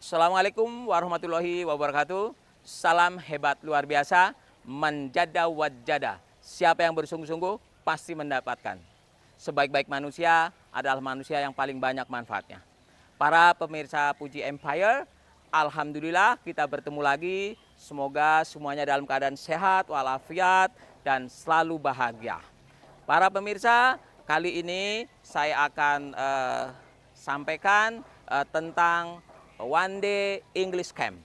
Assalamualaikum warahmatullahi wabarakatuh. Salam hebat luar biasa, manjada wajada. Siapa yang bersungguh-sungguh pasti mendapatkan. Sebaik-baik manusia adalah manusia yang paling banyak manfaatnya. Para pemirsa Puji Empire, alhamdulillah kita bertemu lagi. Semoga semuanya dalam keadaan sehat, walafiat, dan selalu bahagia. Para pemirsa, kali ini saya akan sampaikan tentang One Day English Camp.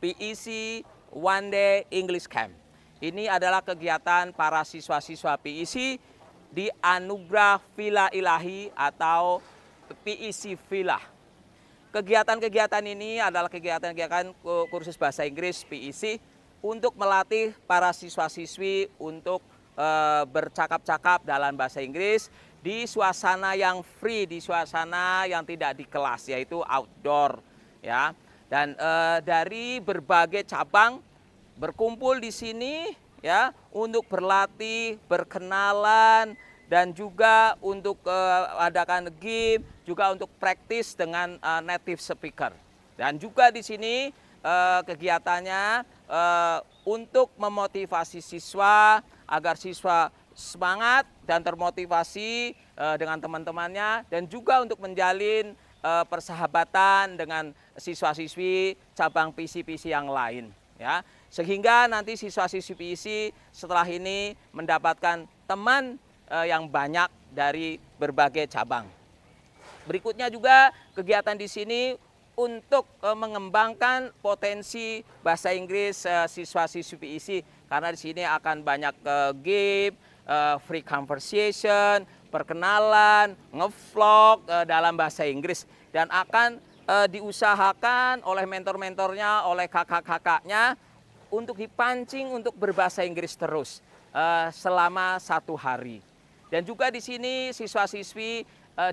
PEC One Day English Camp. Ini adalah kegiatan para siswa-siswa PEC di Anugerah Villa Ilahi atau PEC Villa. Kegiatan-kegiatan ini adalah kegiatan-kegiatan kursus bahasa Inggris PEC untuk melatih para siswa-siswi untuk bercakap-cakap dalam bahasa Inggris di suasana yang free, di suasana yang tidak di kelas, yaitu outdoor, ya. Dan dari berbagai cabang berkumpul di sini, ya, untuk berlatih, berkenalan, dan juga untuk adakan game, juga untuk praktis dengan native speaker. Dan juga di sini kegiatannya untuk memotivasi siswa agar siswa semangat dan termotivasi dengan teman-temannya, dan juga untuk menjalin persahabatan dengan siswa-siswi cabang PEC yang lain, ya, sehingga nanti siswa-siswi PEC setelah ini mendapatkan teman yang banyak dari berbagai cabang. Berikutnya juga kegiatan di sini untuk mengembangkan potensi bahasa Inggris siswa-siswi PEC, karena di sini akan banyak game, free conversation, perkenalan, ngevlog dalam bahasa Inggris, dan akan diusahakan oleh mentor-mentornya, oleh kakak-kakaknya untuk dipancing untuk berbahasa Inggris terus selama 1 hari. Dan juga di sini siswa-siswi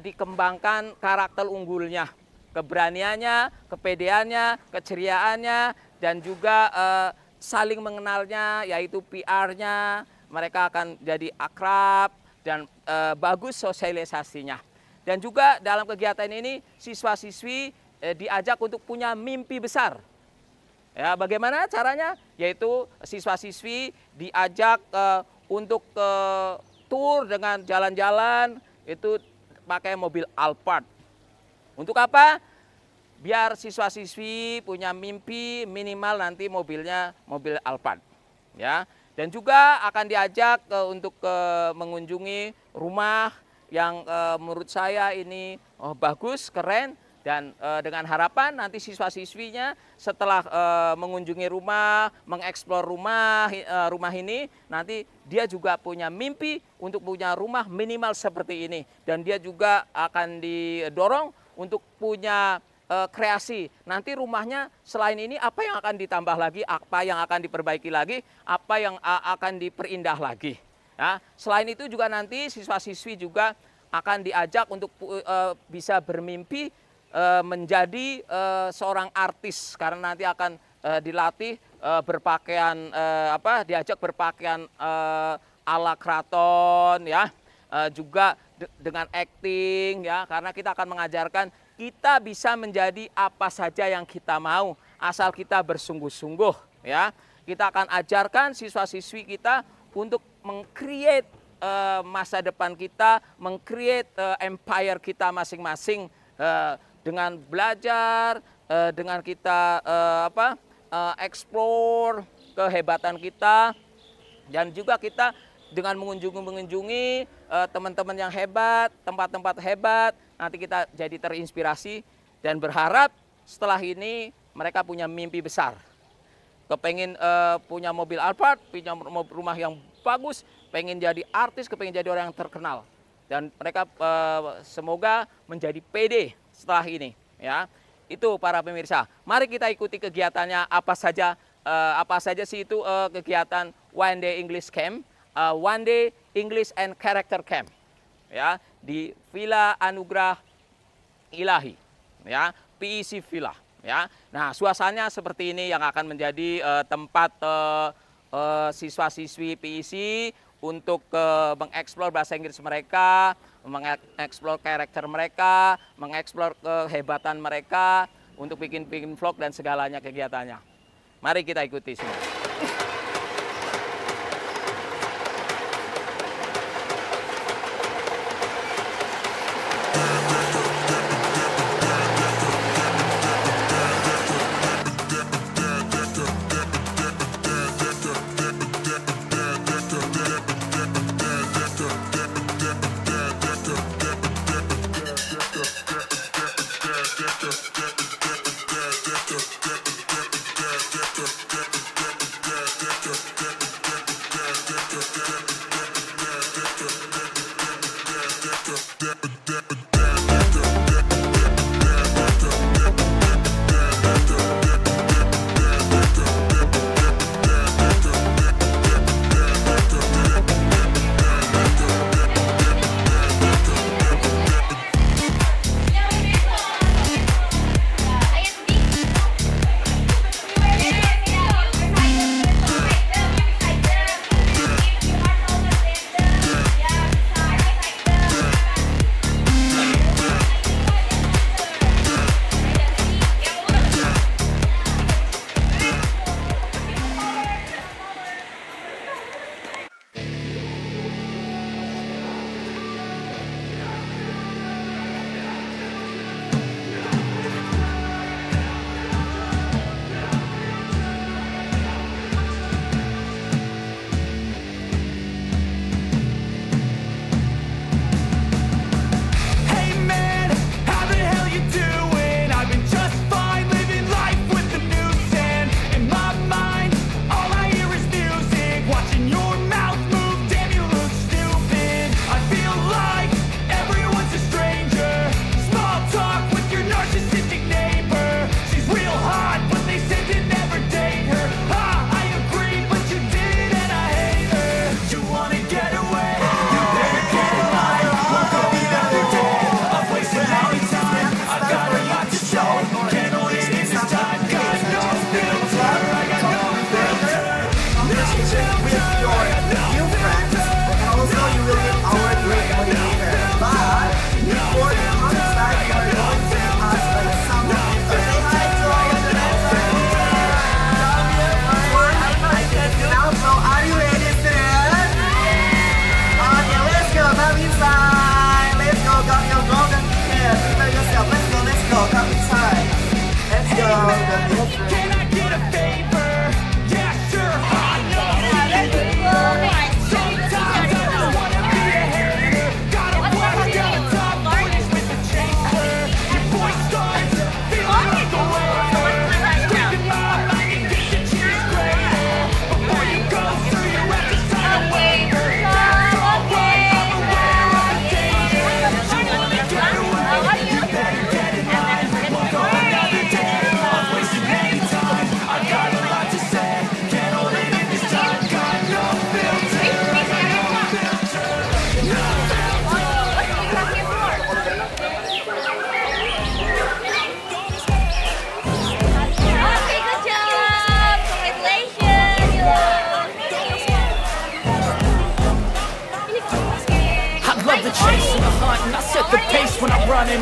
dikembangkan karakter unggulnya, keberaniannya, kepedeannya, keceriaannya, dan juga saling mengenalnya, yaitu PR-nya. Mereka akan jadi akrab dan bagus sosialisasinya. Dan juga dalam kegiatan ini siswa-siswi diajak untuk punya mimpi besar. Ya, bagaimana caranya? Yaitu siswa-siswi diajak untuk tour dengan jalan-jalan itu pakai mobil Alphard. Untuk apa? Biar siswa-siswi punya mimpi minimal nanti mobilnya mobil Alphard, ya. Dan juga akan diajak untuk mengunjungi rumah yang menurut saya ini bagus, keren, dan dengan harapan nanti siswa-siswinya setelah mengunjungi rumah, mengeksplor rumah ini, nanti dia juga punya mimpi untuk punya rumah minimal seperti ini, dan dia juga akan didorong untuk punya kreasi. Nanti rumahnya selain ini apa yang akan ditambah lagi, apa yang akan diperbaiki lagi, apa yang akan diperindah lagi. Ya, selain itu juga nanti siswa-siswi juga akan diajak untuk bisa bermimpi menjadi seorang artis, karena nanti akan dilatih berpakaian diajak berpakaian ala keraton, ya, juga dengan acting, ya, karena kita akan mengajarkan kita bisa menjadi apa saja yang kita mau asal kita bersungguh-sungguh, ya. Kita akan ajarkan siswa-siswi kita untuk meng-create masa depan kita, meng-create empire kita masing-masing dengan belajar, dengan kita explore kehebatan kita, dan juga kita dengan mengunjungi teman-teman yang hebat, tempat-tempat hebat, nanti kita jadi terinspirasi dan berharap setelah ini mereka punya mimpi besar. Kepengen punya mobil Alphard, punya rumah yang bagus, pengen jadi artis, kepengen jadi orang yang terkenal. Dan mereka semoga menjadi PD setelah ini, ya. Itu para pemirsa. Mari kita ikuti kegiatannya apa saja sih itu kegiatan One Day English Camp. One Day English and Character Camp, ya, di Villa Anugerah Ilahi, ya, PEC Villa, ya. Nah, suasananya seperti ini yang akan menjadi tempat siswa-siswi PEC untuk mengeksplor bahasa Inggris mereka, mengeksplor karakter mereka, mengeksplor kehebatan mereka, untuk bikin vlog dan segalanya kegiatannya. Mari kita ikuti semua.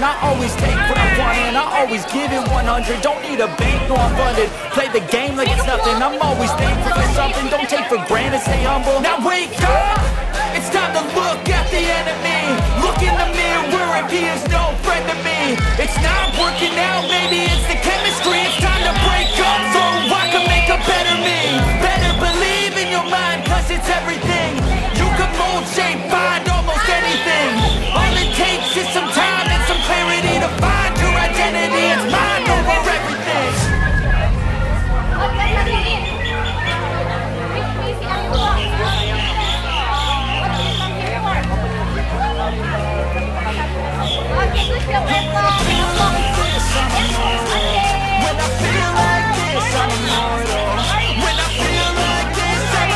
I always take what I want and I always give it 100. Don't need a bank, no I'm funded. Play the game like it's nothing. I'm always thankful for something. Don't take for granted, stay humble. Now wake up! It's time to look at the enemy. Look in the mirror if he is no friend to me. It's not working out, maybe it's the chemistry. It's time to break up so I can make a better me. Better believe in your mind, cause it's everything. You can mold, shape, find almost anything. All it takes is some time and some clarity to find your identity. It's mind over everything. When I feel like this, I'm immortal. When I feel like this, I'm immortal. When I feel like this, I'm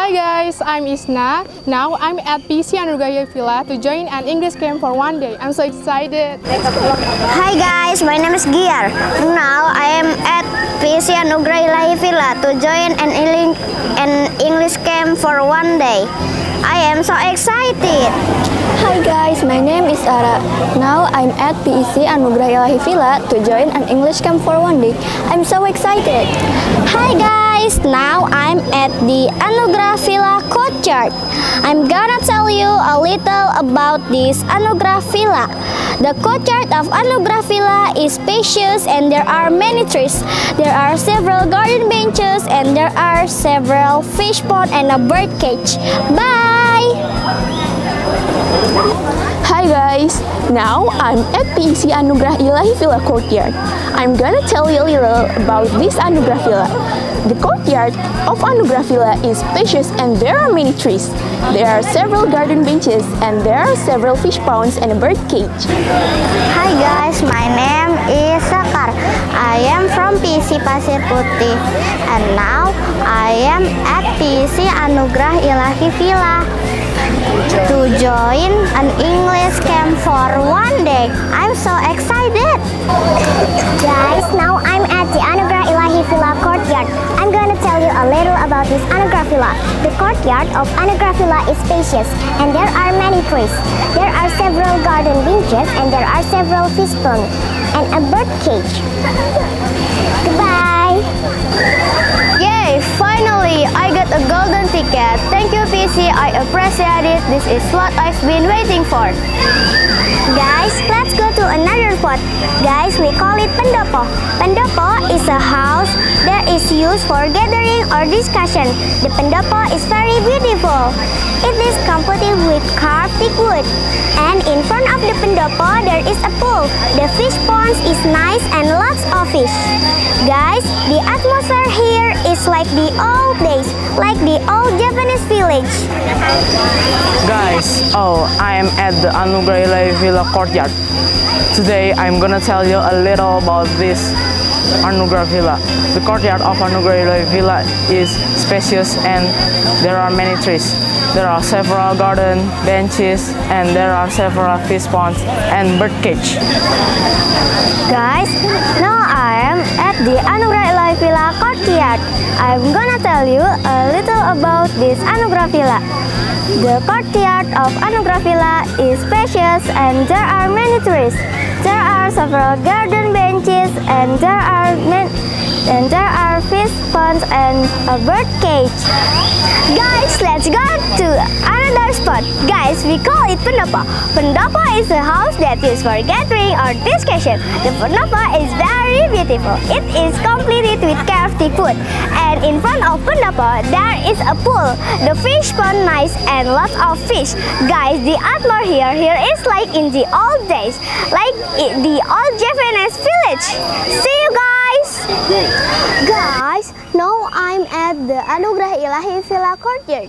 Hi guys, I'm Isna. Now I'm at PC Anugerah Villa to join an English camp for one day. I'm so excited. Hi guys, my name is Giar. Now I am at PC Anugerah Villa to join an English camp for one day. I am so excited. Hi guys, my name is Ara. Now I'm at PEC Anugerah Villa to join an English camp for one day. I'm so excited. Hi guys, now I'm at the Anugerah Villa courtyard. I'm gonna tell you a little about this Anugerah Villa. The courtyard of Anugerah Villa is spacious and there are many trees. There are several garden benches and there are several fish ponds and a bird cage. Bye! Hi guys, now I'm at PEC Anugerah Villa courtyard. I'm gonna tell you a little about this Anugerah Villa. The courtyard of Anugerah Villa is spacious and there are many trees. There are several garden benches and there are several fish ponds and a bird cage. Hi guys, my name is Sakar. I am from PC Pasir Putih and now I am at PC Anugerah Villa to join an English camp for one day. I'm so excited. Guys, now I'm at the Anugerah Villa courtyard. I'm going to tell you a little about this Anugerah Villa. The courtyard of Anugerah Villa is spacious and there are many trees. There are several garden benches and there are several fish ponds and a bird cage. Goodbye! Yay! Finally, I got a golden ticket. Thank you, PC. I appreciate it. This is what I've been waiting for. Guys, let's go to another spot. Guys, we call it pendopo. Pendopo is a house that is used for gathering or discussion. The pendopo is very beautiful. It is completed with carved teak wood. And in front of the pendopo, there is a pool. The fish pond is nice and lots of fish. Guys, the atmosphere here is like the old days, like the old Japanese village. Guys, I am at the Anugerah Villa courtyard. Today I'm gonna tell you a little about this Anugerah Villa. The courtyard of Anugerah Villa is spacious and there are many trees. There are several garden benches and there are several fish ponds and bird cage. Guys, now I am at the Anugerah Villa courtyard. I'm gonna tell you a little about this Anugerah Villa. The courtyard of Anugerah Villa is spacious and there are many trees. There are several garden benches and there are fish ponds and a bird cage. Guys, let's go to another spot. Guys, we call it pendopo. Pendopo is a house that is for gathering or discussion. The pendopo is very beautiful. It is completed with carved teak wood. And in front of pendopo, there is a pool. The fish pond nice and lots of fish. Guys, the atmosphere here is like in the old days, like in the old Japanese village. See you guys! Guys, now I'm at the Anugerah Villa courtyard.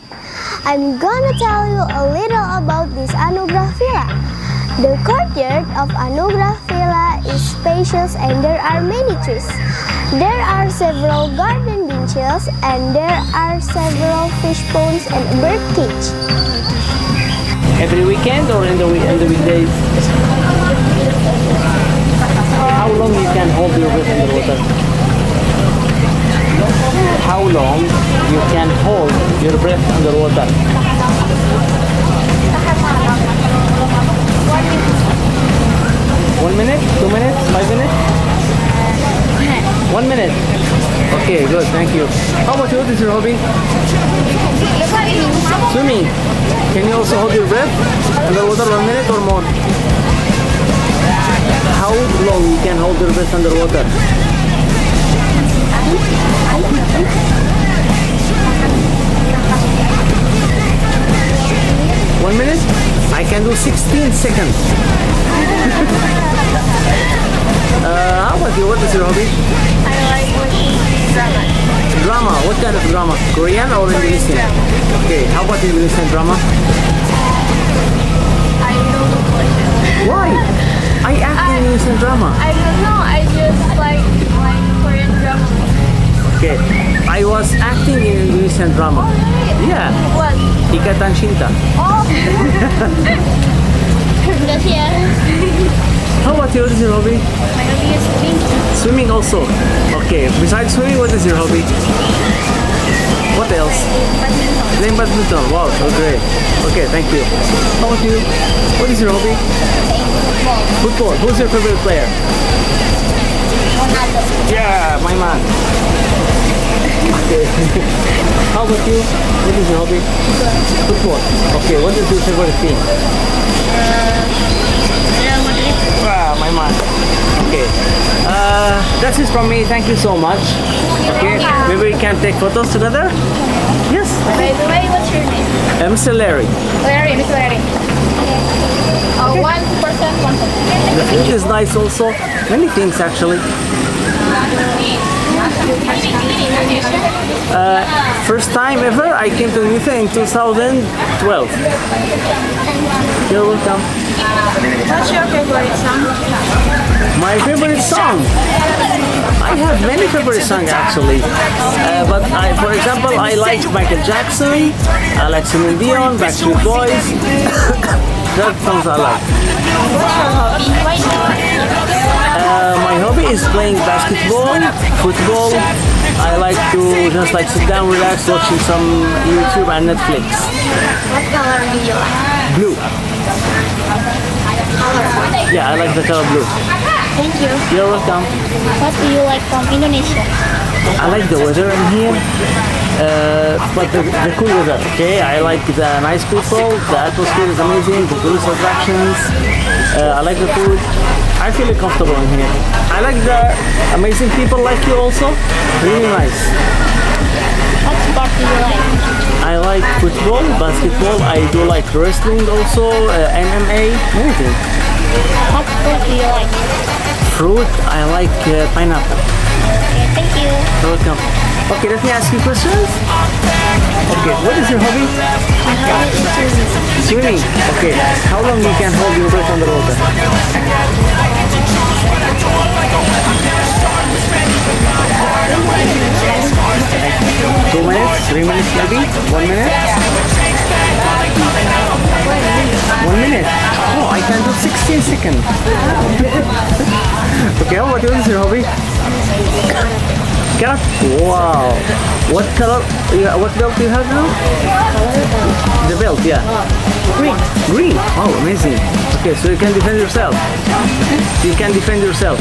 I'm gonna tell you a little about this Anugerah Villa. The courtyard of Anugerah Villa is spacious and there are many trees. There are several garden benches and there are several fish ponds and a bird cage. Every weekend or in the weekdays? How long you can hold your breath underwater? How long you can hold your breath underwater? 1 minute? 2 minutes? 5 minutes? 1 minute. Okay, good, thank you. How about you? What is your hobby? Swimming. Can you also hold your breath underwater 1 minute or more? How long you can hold your breath underwater? One minute? I can do 16 seconds. How about you? What is your hobby? I like watching drama. Drama? What kind of drama? Korean or Indonesian? Okay, how about Indonesian drama? I don't watch it. Why? I act in Indonesian drama. I don't know, I just like Korean drama. Okay, I was acting in Indonesian drama. Yeah. What? Ikatan Cinta. Oh. Gracias. How about you? What is your hobby? My hobby is swimming. Swimming also. Okay. Besides swimming, what is your hobby? What else? Playing badminton. Wow, so great. Okay, thank you. How about you? What is your hobby? Football. Who's your favorite player? Ronaldo. Yeah, my man. Okay. How about you? What is your hobby? Football. Okay, what is your favorite team? Real Madrid. Ah, my man. Okay. That's it from me. Thank you so much. Okay. Maybe we can take photos together? Yes. By the way, what's your name? Mr. Larry. Larry, Mr. Larry. 1%, 1%. The food is nice also. Many things actually. First time ever I came to Indonesia in 2012. You're welcome. What's your favorite song? My favorite song? I have many favorite songs actually. But for example, I like Michael Jackson, I like Celine Dion, Backstreet Boys. That songs I like. What's your hobby? My hobby is playing basketball, football. I like to just like sit down, relax, watching some YouTube and Netflix. What color do you like? Blue. Yeah, I like the color blue. Thank you. You're welcome. What do you like from Indonesia? I like the weather in here, but the cool weather, okay? I like the nice people, the atmosphere is amazing, the tourist attractions, I like the food. I feel comfortable in here. I like the amazing people like you also, really nice. What sport do you like? I like football, basketball, I do like wrestling also, MMA, anything. What fruit do you like? Fruit, I like pineapple. Okay, thank you. You're welcome. Okay, let me ask you questions. Okay, what is your hobby? My hobby is Swimming. swimming. Okay, how long you can hold your breath underwater? 2 minutes, 3 minutes maybe? 1 minute? 1 minute? Oh, I can do 16 seconds. Okay, how about you? What is your hobby? Karate. Wow. What color? What belt do you have now? The belt, yeah. Green. Green. Oh, amazing. Okay, so you can defend yourself. You can defend yourself.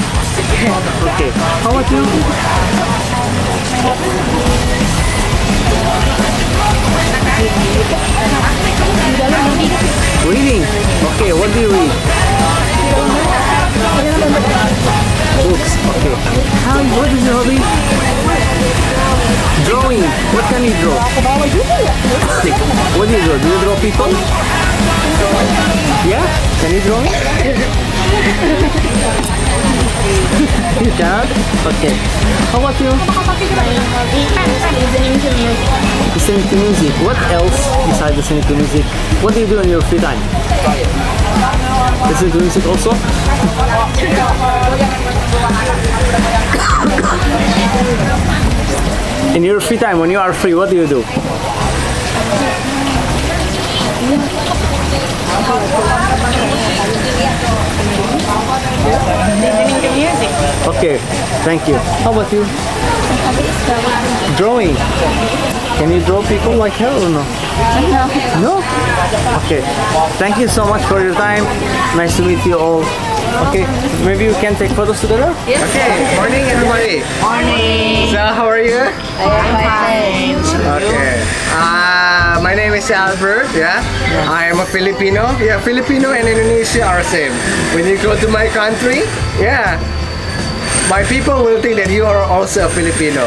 Okay. How about you? Reading. Okay, what do you read? Books. Okay. What is your hobby? Drawing. What can you draw? What do you draw? Do you draw people? Yeah? Can you draw me? You cannot? Okay. How about you? Listening to music. What else besides listening to music? What do you do in your free time? Listen to music also? In your free time, when you are free, what do you do? Listening to music. Okay, thank you. How about you? Drawing. Can you draw people like her or no? No? Okay. Thank you so much for your time. Nice to meet you all. Okay, maybe we can take photos together? Yes. Okay, morning everybody. Morning. So how are you? I'm fine. Okay. My name is Albert, yeah. I am a Filipino. Yeah, Filipino and Indonesia are same. When you go to my country, yeah, my people will think that you are also a Filipino.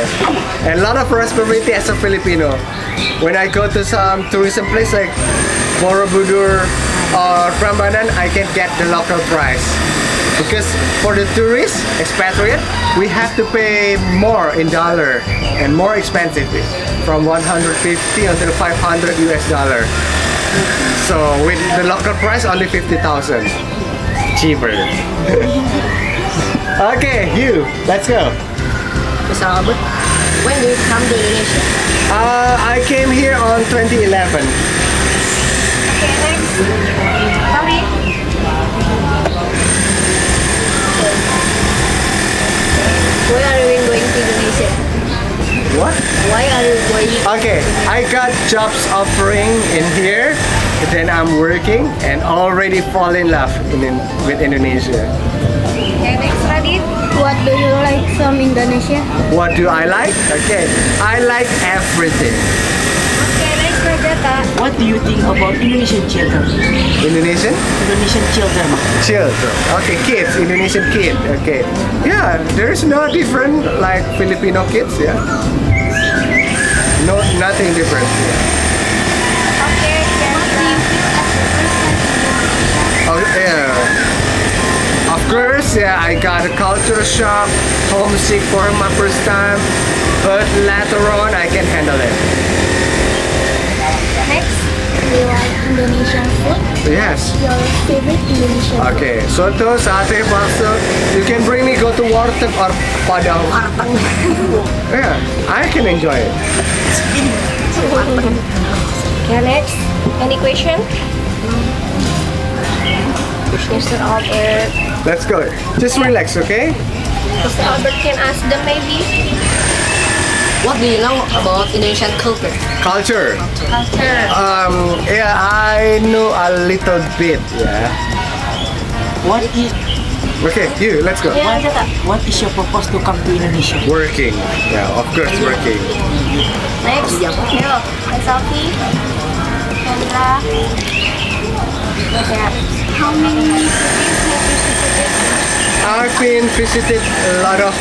And a lot of prosperity as a Filipino. When I go to some tourism place like Borobudur or Prambanan, I can get the local price. Because for the tourists, expatriate, we have to pay more in dollar and more expensive, from 150 until 500 US dollar. So with the local price, only 50,000, cheaper. Okay, you, let's go. Mr. Albert, when do you come to Indonesia? I came here on 2011. Okay, next. Sorry. Why are we going to Indonesia? What? Why are you going? Okay, I got jobs offering in here, then I'm working and already fall in love with Indonesia. Okay, next, Radit. What do you like from Indonesia? What do I like? Okay, I like everything. Okay, next, Rajata. What do you think about Indonesian children? Indonesian? Indonesian children. Children. Okay, kids. Indonesian kid. Okay. Yeah, there's no different like Filipino kids. Yeah. No, nothing different. Okay, what do you feel at the first time? Oh yeah. Of course, yeah. I got a culture shock, homesick for my first time, but later on I can handle it. Next, do you like Indonesian food? Yes. Your favorite Indonesian food? Okay, soto, sate, bakso. You can bring me go to warteg or padang. Yeah, I can enjoy it. Okay, next. Any question? Mr. Albert. Let's go. Just relax, okay? Mr. Albert can ask them maybe. What do you know about Indonesian culture? Culture. Culture. Yeah, I know a little bit. Yeah. What is Okay, you. Let's go. Yeah, what is your purpose to come to Indonesia? Working. Yeah, of course, working. Next. Hello. Selfie. Kendra. Yeah. How many cities have you visited? I've been visited a lot of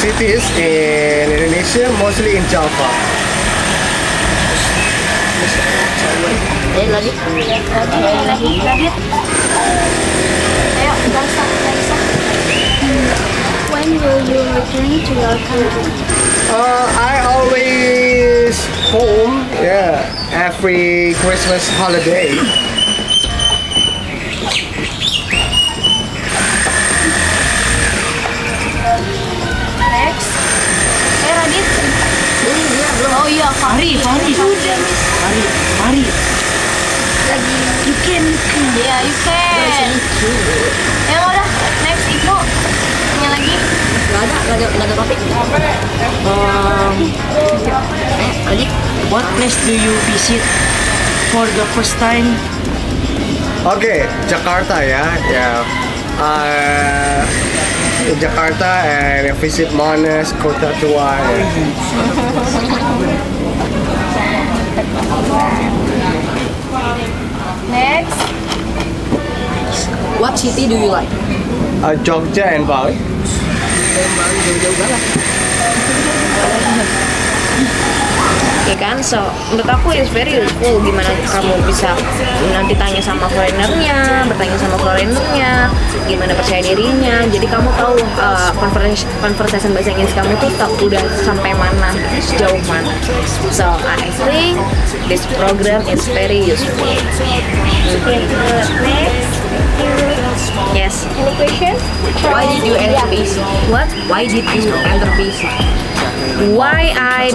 cities in Indonesia, mostly in Java. Lagi. Ayo, Darsa. When will you return to your country? I always home, yeah, every Christmas holiday. Next. Radit. Oh iya, Mari. lagi. You can. Yeah, you can. Ya udah. Next, Ibu. Tanya lagi. Nggak ada topik. Adik, what place do you visit for the first time? Okay, Jakarta, yeah. In Jakarta and visit Monas, Kota Tua. Next. What city do you like? Jogja and Bali. Jauh-jauh banget. Ya kan, so menurut aku it's very useful gimana kamu bisa nanti tanya sama foreignernya, bertanya sama foreignernya, gimana percaya dirinya, jadi kamu tahu conversation bahasa Inggris kamu tuh udah sampai mana, sejauh mana. So I think this program is very useful. Yes. Any question? Why did you enter BC? What? Why did you enter BC? Why I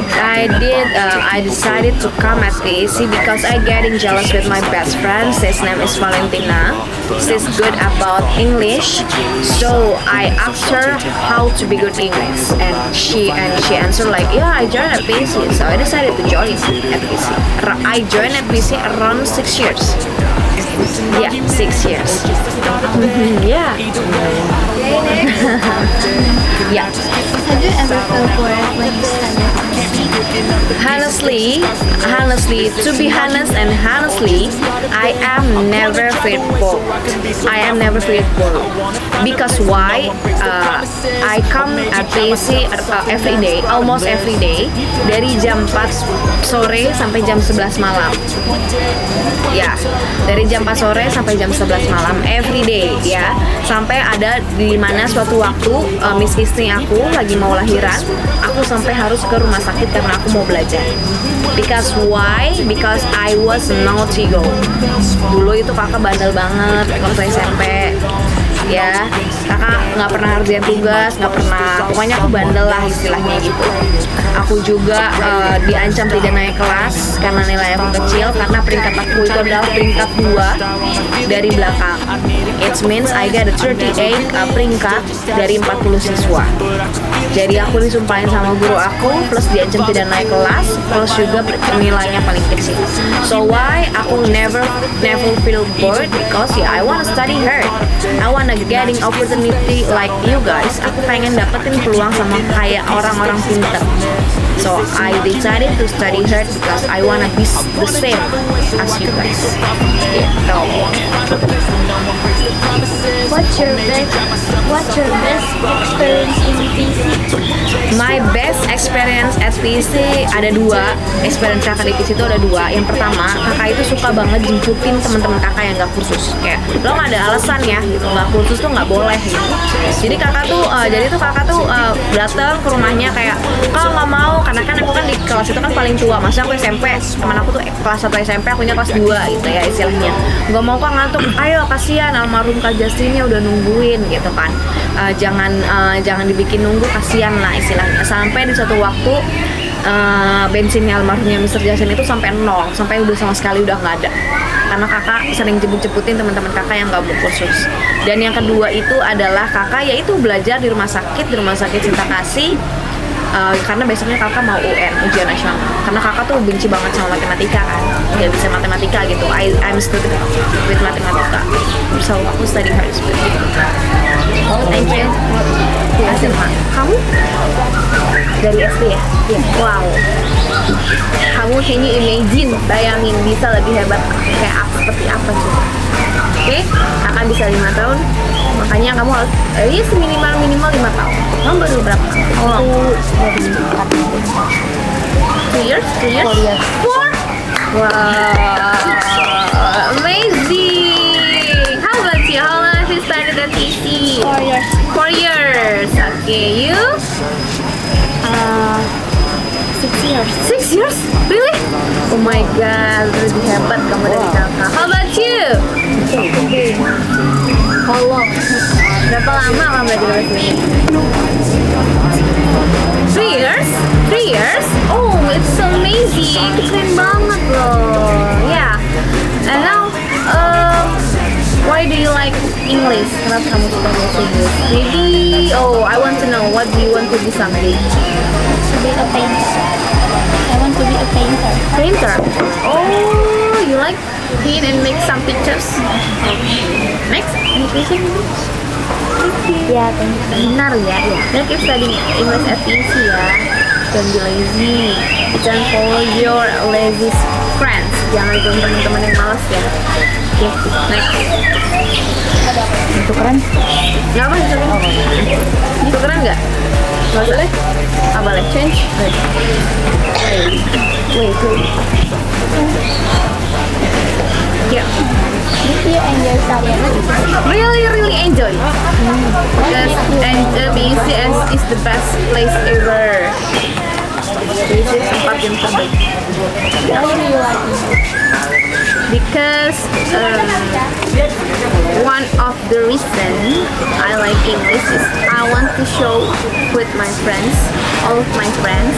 decided to come at BC because I getting jealous with my best friend. His name is Valentina. She's good about English, so I asked her how to be good English, and she answered like, yeah, I joined at BC, so I decided to join at BC. I joined at BC around 6 years. Yeah, 6 years. Yeah. Yeah. Have you ever felt bored when you studied? Honestly, to be honest and honestly, I am never feel bored. Because why? I come at BC every day, almost every day, dari jam 4 sore sampai jam 11 malam. Ya, dari jam 4 sore sampai jam 11 malam, every day ya. Sampai ada di mana suatu waktu Miss istri aku lagi mau lahiran, aku sampai harus ke rumah sakit karena aku mau belajar. Because why? Because I was naughty girl. Dulu itu kakak bandel banget waktu SMP. ya. Kakak nggak pernah ngerjain tugas, nggak pernah, pokoknya aku bandel lah istilahnya gitu. Aku juga diancam tidak naik kelas karena nilai aku kecil, karena peringkat aku itu adalah peringkat 2 dari belakang. It means I got a 38 peringkat dari 40 siswa. Jadi aku disumpahin sama guru aku, plus diancam tidak naik kelas, plus juga nilainya paling kecil. So why aku never feel bored, because I wanna study hard. I wanna getting opportunity like you guys. Aku pengen dapetin peluang sama kayak orang-orang pintar. So I decided to study hard because I wanna be the same as you guys. Gitu. What's your best experience in PC? My best experience at PC ada 2. Experience kakak di PC itu ada 2. Yang pertama, kakak itu suka banget jemputin teman-teman kakak yang gak kursus. Kayak lo gak ada alasan ya, gitu. Gak kursus tuh gak boleh gitu. Jadi kakak tuh datang ke rumahnya kayak, kalau nggak mau, karena kan aku kan di kelas itu kan paling tua. Maksudnya aku SMP, teman aku tuh kelas 1 SMP, akunya kelas 2 gitu ya istilahnya. Gak mau kok ngantuk, ayo kasihan almarhum Kak Justinnya udah nungguin gitu kan. Jangan dibikin nunggu, kasihan lah istilahnya. Sampai di suatu waktu bensinnya almarhumnya Mr. Justin itu sampai 0, sampai udah sama sekali udah nggak ada. Karena kakak sering jemput-jemputin teman-teman kakak yang nggak mau kursus. Dan yang kedua itu adalah kakak yaitu belajar di rumah sakit Cinta Kasih. Karena besoknya kakak mau UN, ujian nasional. Karena kakak tuh benci banget sama matematika kan, nggak bisa matematika gitu. I'm student with matematika, so aku study hard seperti itu. Oh, thank you. SMA. Kamu dari SD ya? Iya. Wow. Kamu can you imagine, bayangin bisa lebih hebat kayak seperti apa sih? Oke, kakak bisa 5 tahun, makanya kamu harus minimal 5 tahun. Kamu baru berapa? Oh, 2 years? 4? Wow, amazing. How about you? How long have you studied at PC? 4 years. 4 years. Okay, you? 6 years. 6 years? Really? Oh my god, lebih hebat kamu dari kakak. How about you? How long? Berapa lama kamu belajar bahasa Inggris? 3 years? 3 years? Oh, it's so amazing. Itu keren banget loh. Yeah. And now, why do you like English? Kenapa kamu suka bahasa Inggris? Maybe, I want to know, what do you want to be someday? To be a painter. I want to be a painter. Painter? Oh, you like paint and make some pictures? Next? Ya, Benar ya. Then keep studying English at PC ya. Don't be lazy. Don't follow your lazy friends. Jangan ikut teman-teman yang malas ya. Oke, next. Tukeran? Nggak apa sih? Tukeran nggak? Nggak boleh? Ah, boleh. Change? Wait. Yeah. Did you enjoy studying? Really enjoy. Because BEC is the best place ever. BEC is tempat yang terbaik. Why do you like it? Because one of the reason I like English is I want to show with my friends, all of my friends,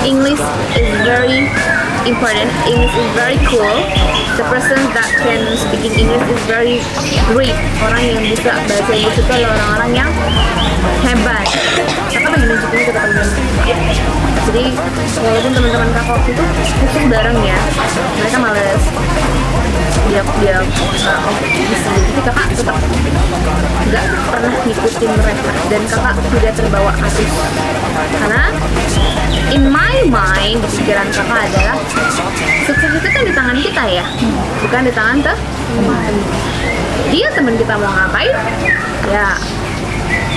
English is very important. English is very cool. The person that can speaking English is very great. Orang yang bisa bahasa Inggris itu adalah orang-orang yang hebat. Kakak pengen nunjukin ke teman-teman. Jadi walaupun teman-teman kakak waktu itu kursus bareng ya, mereka males. Dia jadi kakak tetap nggak pernah ngikutin mereka, dan kakak tidak terbawa arus. Karena in my mind, di pikiran kakak adalah sukses itu kan di tangan kita ya, bukan di tangan teman. Dia teman kita mau ngapain ya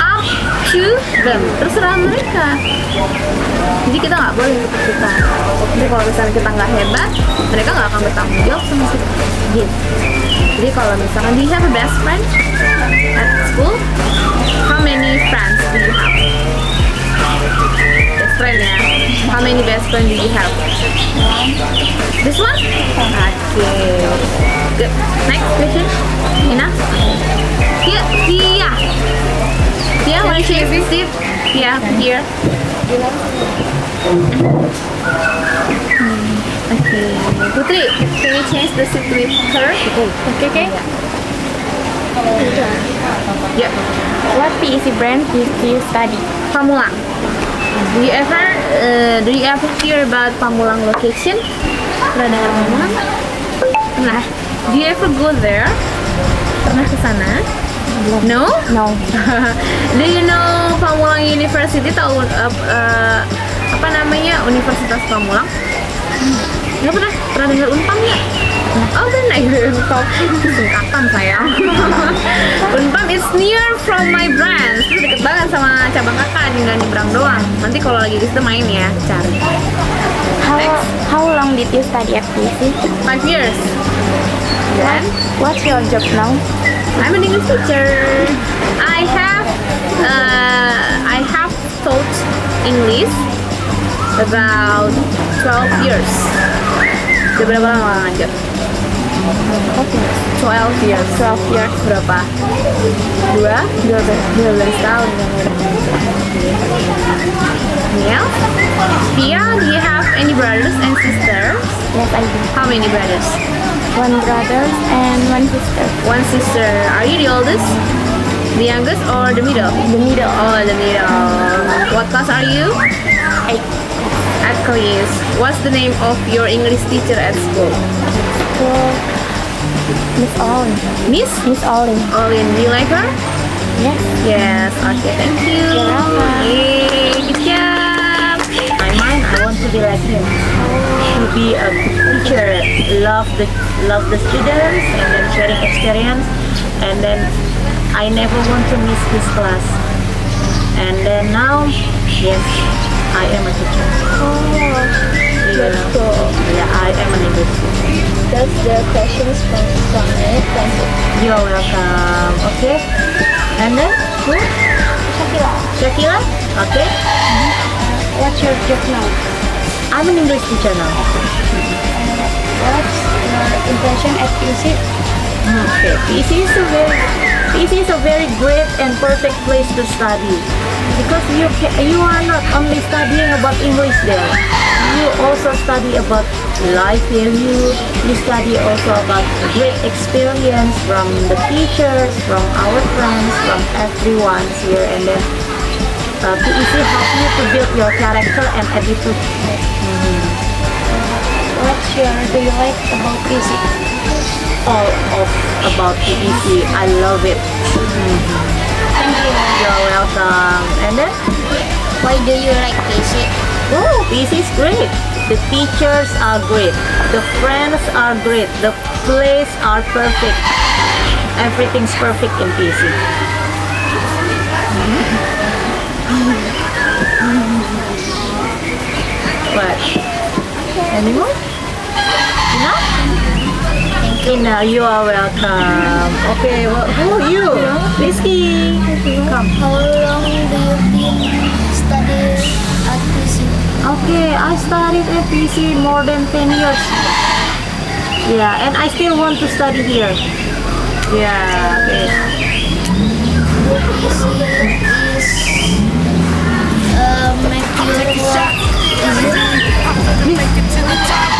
up to them, terserah mereka. Jadi kita nggak boleh ikut kita. Jadi kalau misalnya kita nggak hebat, mereka nggak akan bertanggung jawab sama kita. Gitu. Jadi kalau misalkan do you have a best friend at school? How many friends do you have? Best friend ya. How many best friend do you have? This one? Okay. Good. Next question. Enough? Tia, wanna change this seat? Yeah, here. Okay. Putri, can you change the seat with her? Okay. Yeah. What PEC brand do you study? Pamulang. Do you ever hear about Pamulang location? Pernah dengar Pamulang? Pernah. Do you ever go there? Pernah ke sana? No? No. Do you know Pamulang University? Tahu apa namanya Universitas Pamulang? Nggak pernah? Pernah dengar Unpam nggak? Oh, pernah Unpam. Singkatan sayang. Unpam is near from my branch. Itu deket banget sama cabang kakak, tinggal nyebrang doang. Nanti kalau lagi di situ main ya, cari. How long did you study at PEC? 5 years. Then, what's your job now? I'm an English teacher. I have taught English about 12 years. Udah berapa lama ngajar? 12 years. Berapa? 12 tahun. Yeah. Pia, do you have any brothers and sisters? Yes, I do. How many brothers? 1 brother and 1 sister. 1 sister. Are you the oldest? The youngest or the middle? The middle. Oh, the middle. What class are you? 8. At class. What's the name of your English teacher at school? Miss Olin. Miss Olin. Olin, do you like her? Yes. Yes. Okay, thank you. You're welcome. Yay, good job. My mind, I want to be like him. To be a teacher, love the students, and then sharing experience, and then I never want to miss his class. And then now, yes, I am a teacher. That's cool. Yeah, I am an English teacher. That's the questions from me. Thank you. You're welcome. Okay. And then who? Shakila. Okay. What's your job now? I'm an English teacher now. What's your impression at PEC? Okay. PEC is a very great and perfect place to study, because you are not only studying about English there. You also study about life value. You study also about great experience from the teachers, from our friends, from everyone here, and then PEC help you to build your character and attitude. Do you like about PEC? All of about PEC, I love it. Thank you. You're welcome. And then, Why do you like PEC? oh, PEC is great. The teachers are great. The friends are great. The place are perfect. Everything's perfect in PEC. What? Any more? Enough? Ina, you are welcome. Okay, well, who are you? Rizky, come. How long do you been studying at PEC? Okay, I studied at PEC more than 10 years. Yeah, and I still want to study here. Yeah, okay.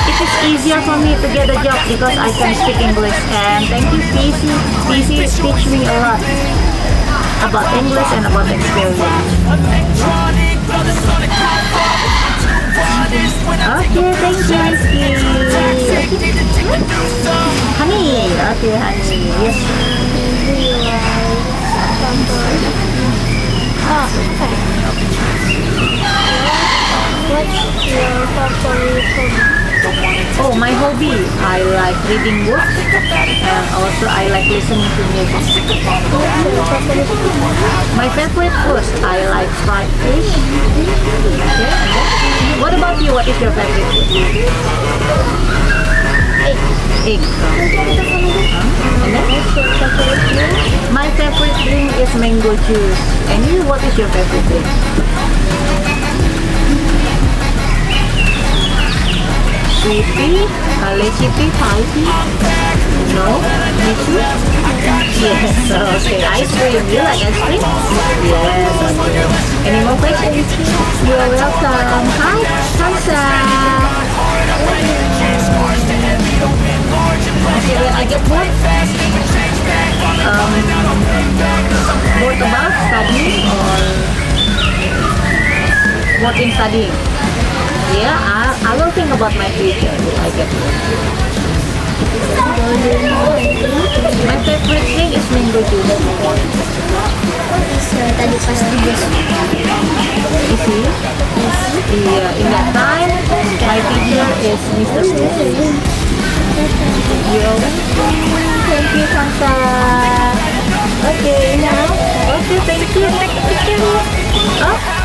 It is easier for me to get a job because I can speak English, and thank you PEC. PEC teach me a lot about English and about experience. Okay, thank you Rizky. Honey, okay honey, yes. What's your favorite hobby? Oh, my hobby, I like reading books, and also I like listening to music. My favorite food, I like fried fish. Okay. What about you? What is your favorite food? Egg. And then? My favorite drink is mango juice. And you, what is your favorite drink? Sweet tea, Thai tea, Thai tea. No? Me too? Yes, okay. Ice cream. You like ice cream? Yes, okay. Any more questions? You're welcome. Hi, Hansa. Okay, when I get bored, bored about studying or working studying? Yeah, I will think about my future if I get bored. My favorite thing is mango juice. Tadi pas di bus. Easy? Yeah, in that time, my teacher is Mr. Steve. Thank you, Santa. Okay, now. Okay, thank you. Take a picture. Oh.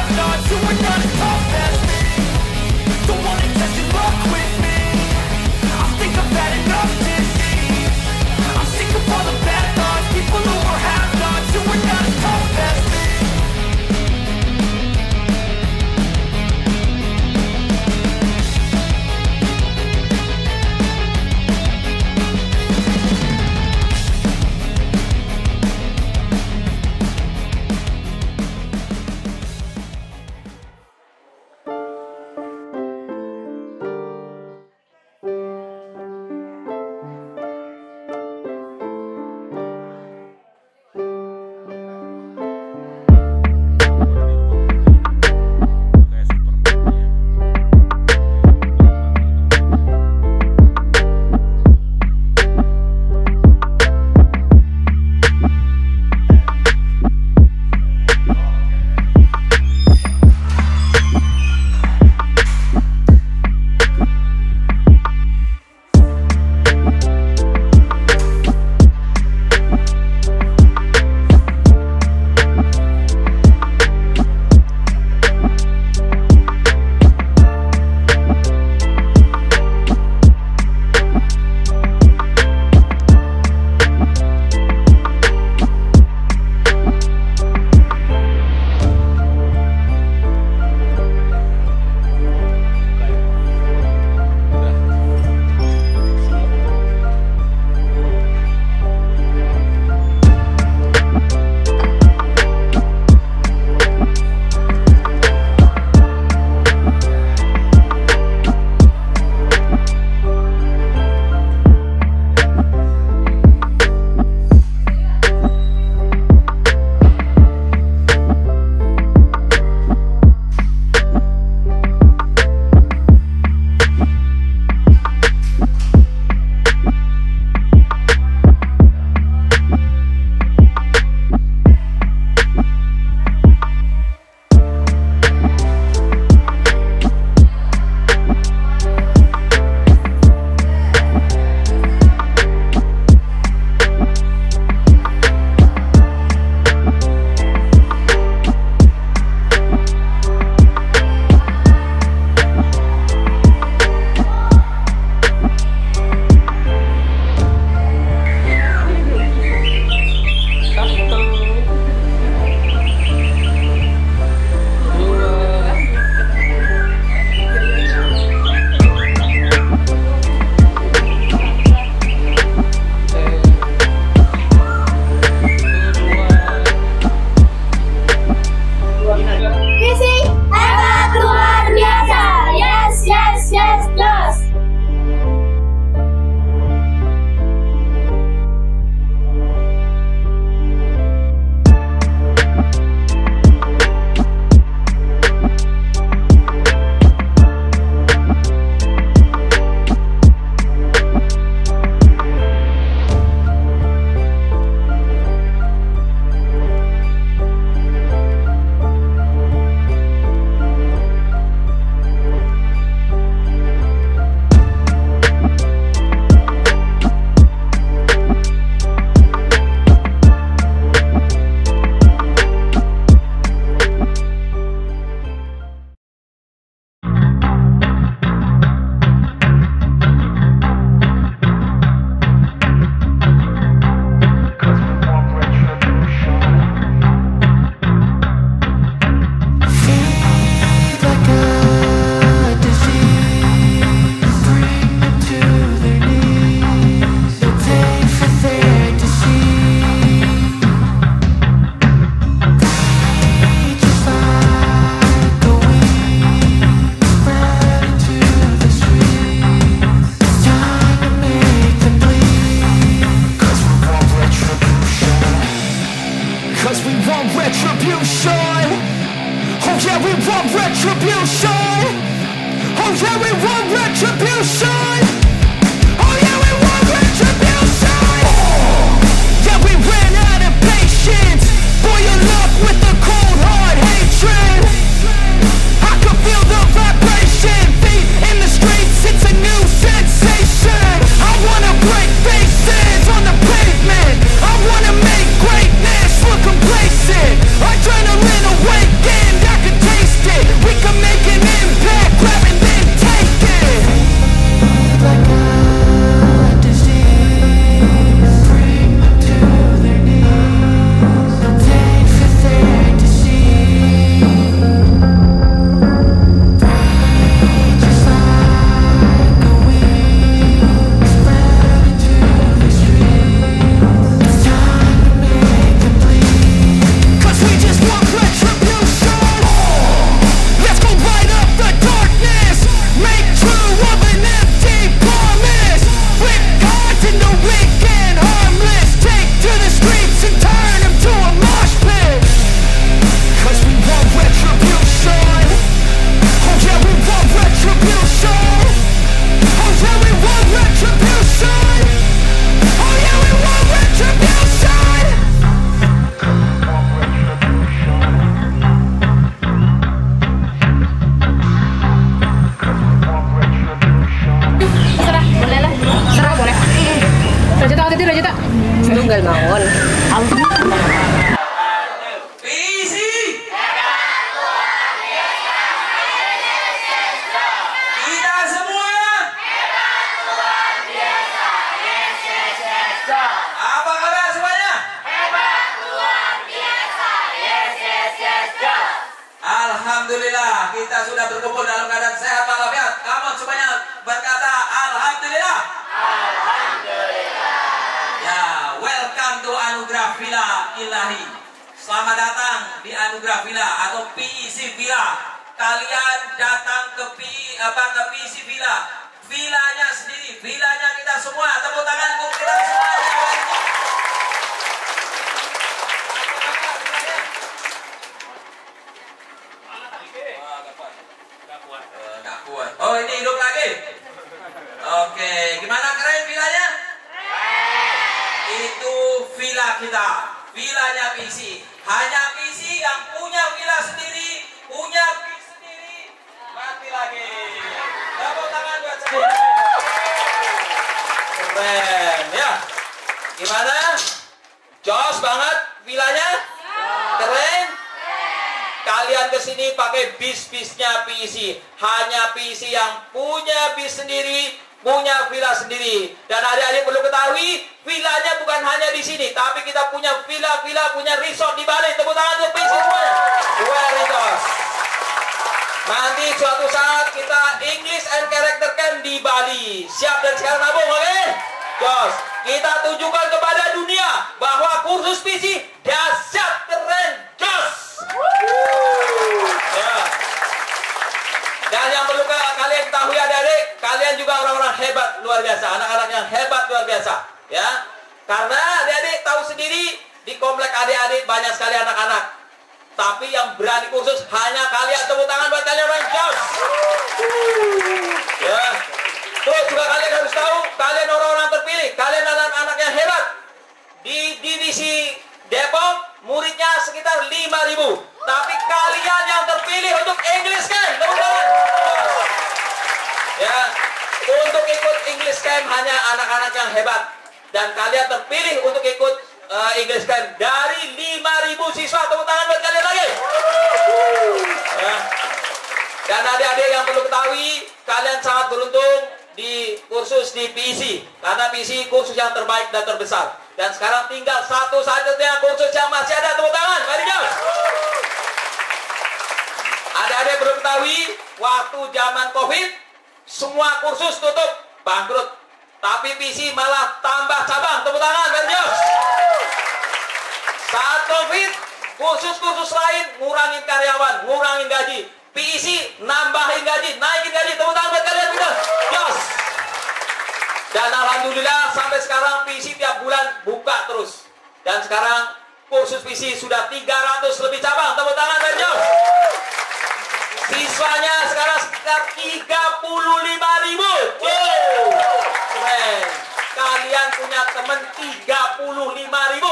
ketidur aja tak? Tunggal bangun. Alhamdulillah, kita sudah berkumpul dalam keadaan sehat walafiat. Kamu semuanya berkata Alhamdulillah. Alhamdulillah. Ya, welcome to Anugerah Villa Ilahi. Selamat datang di Anugerah Villa atau PIC Villa. Kalian datang ke PIC Villa. Villanya sendiri, villanya kita semua. Tepuk tangan untuk kita semua. Oh, ini hidup lagi. Oke, gimana keren villanya? Itu villa kita, villanya PC. Hanya PC yang punya villa sendiri, punya bis sendiri. Mati lagi. Tepuk tangan buat saya. Keren ya. Gimana? Jos banget villanya? Keren. Kalian kesini pakai bis-bisnya PC. Hanya PC yang punya bis sendiri, punya villa sendiri. Dan adik-adik perlu ketahui, villanya bukan hanya di sini, tapi kita punya villa-villa, punya resort di Bali. Tepuk tangan untuk PC semuanya. Very good. Nanti suatu saat kita English and Character Camp di Bali. Siap dan sekarang nabung, oke? Jos, kita tunjukkan kepada dunia bahwa kursus PC dahsyat, keren, jos. Ya. Dan yang perlu kalian ketahui adik-adik, kalian juga orang-orang hebat luar biasa, anak-anak yang hebat luar biasa, ya. Karena adik-adik tahu sendiri di komplek adik-adik banyak sekali anak-anak, tapi yang berani kursus hanya kalian. Tepuk tangan buat kalian orang jos. Ya. Terus juga kalian harus tahu, kalian orang-orang terpilih, kalian anak-anak yang hebat. Di divisi Depok muridnya sekitar 5.000, tapi kalian yang terpilih untuk English Camp, tepuk tangan. Ya, untuk ikut English Camp hanya anak-anak yang hebat, dan kalian terpilih untuk ikut English Camp dari 5.000 siswa. Tepuk tangan buat kalian lagi. Ya. Dan adik-adik yang perlu ketahui, kalian sangat beruntung di kursus di PIC, karena PIC kursus yang terbaik dan terbesar. Dan sekarang tinggal satu saja kursus yang masih ada. Tepuk tangan, mari jauh. Adik-adik perlu ketahui, waktu zaman COVID, semua kursus tutup, bangkrut. Tapi PC malah tambah cabang. Tepuk tangan, mari jauh. Saat COVID, kursus-kursus lain ngurangin karyawan, ngurangin gaji. PC nambahin gaji, naikin gaji. Tepuk tangan buat kalian juga. Jos. Dan alhamdulillah sampai sekarang PC tiap bulan buka terus. Dan sekarang kursus PC sudah 300 lebih cabang. Tepuk tangan dan jauh. Siswanya sekarang sekitar 35.000. Keren. Kalian punya teman 35.000.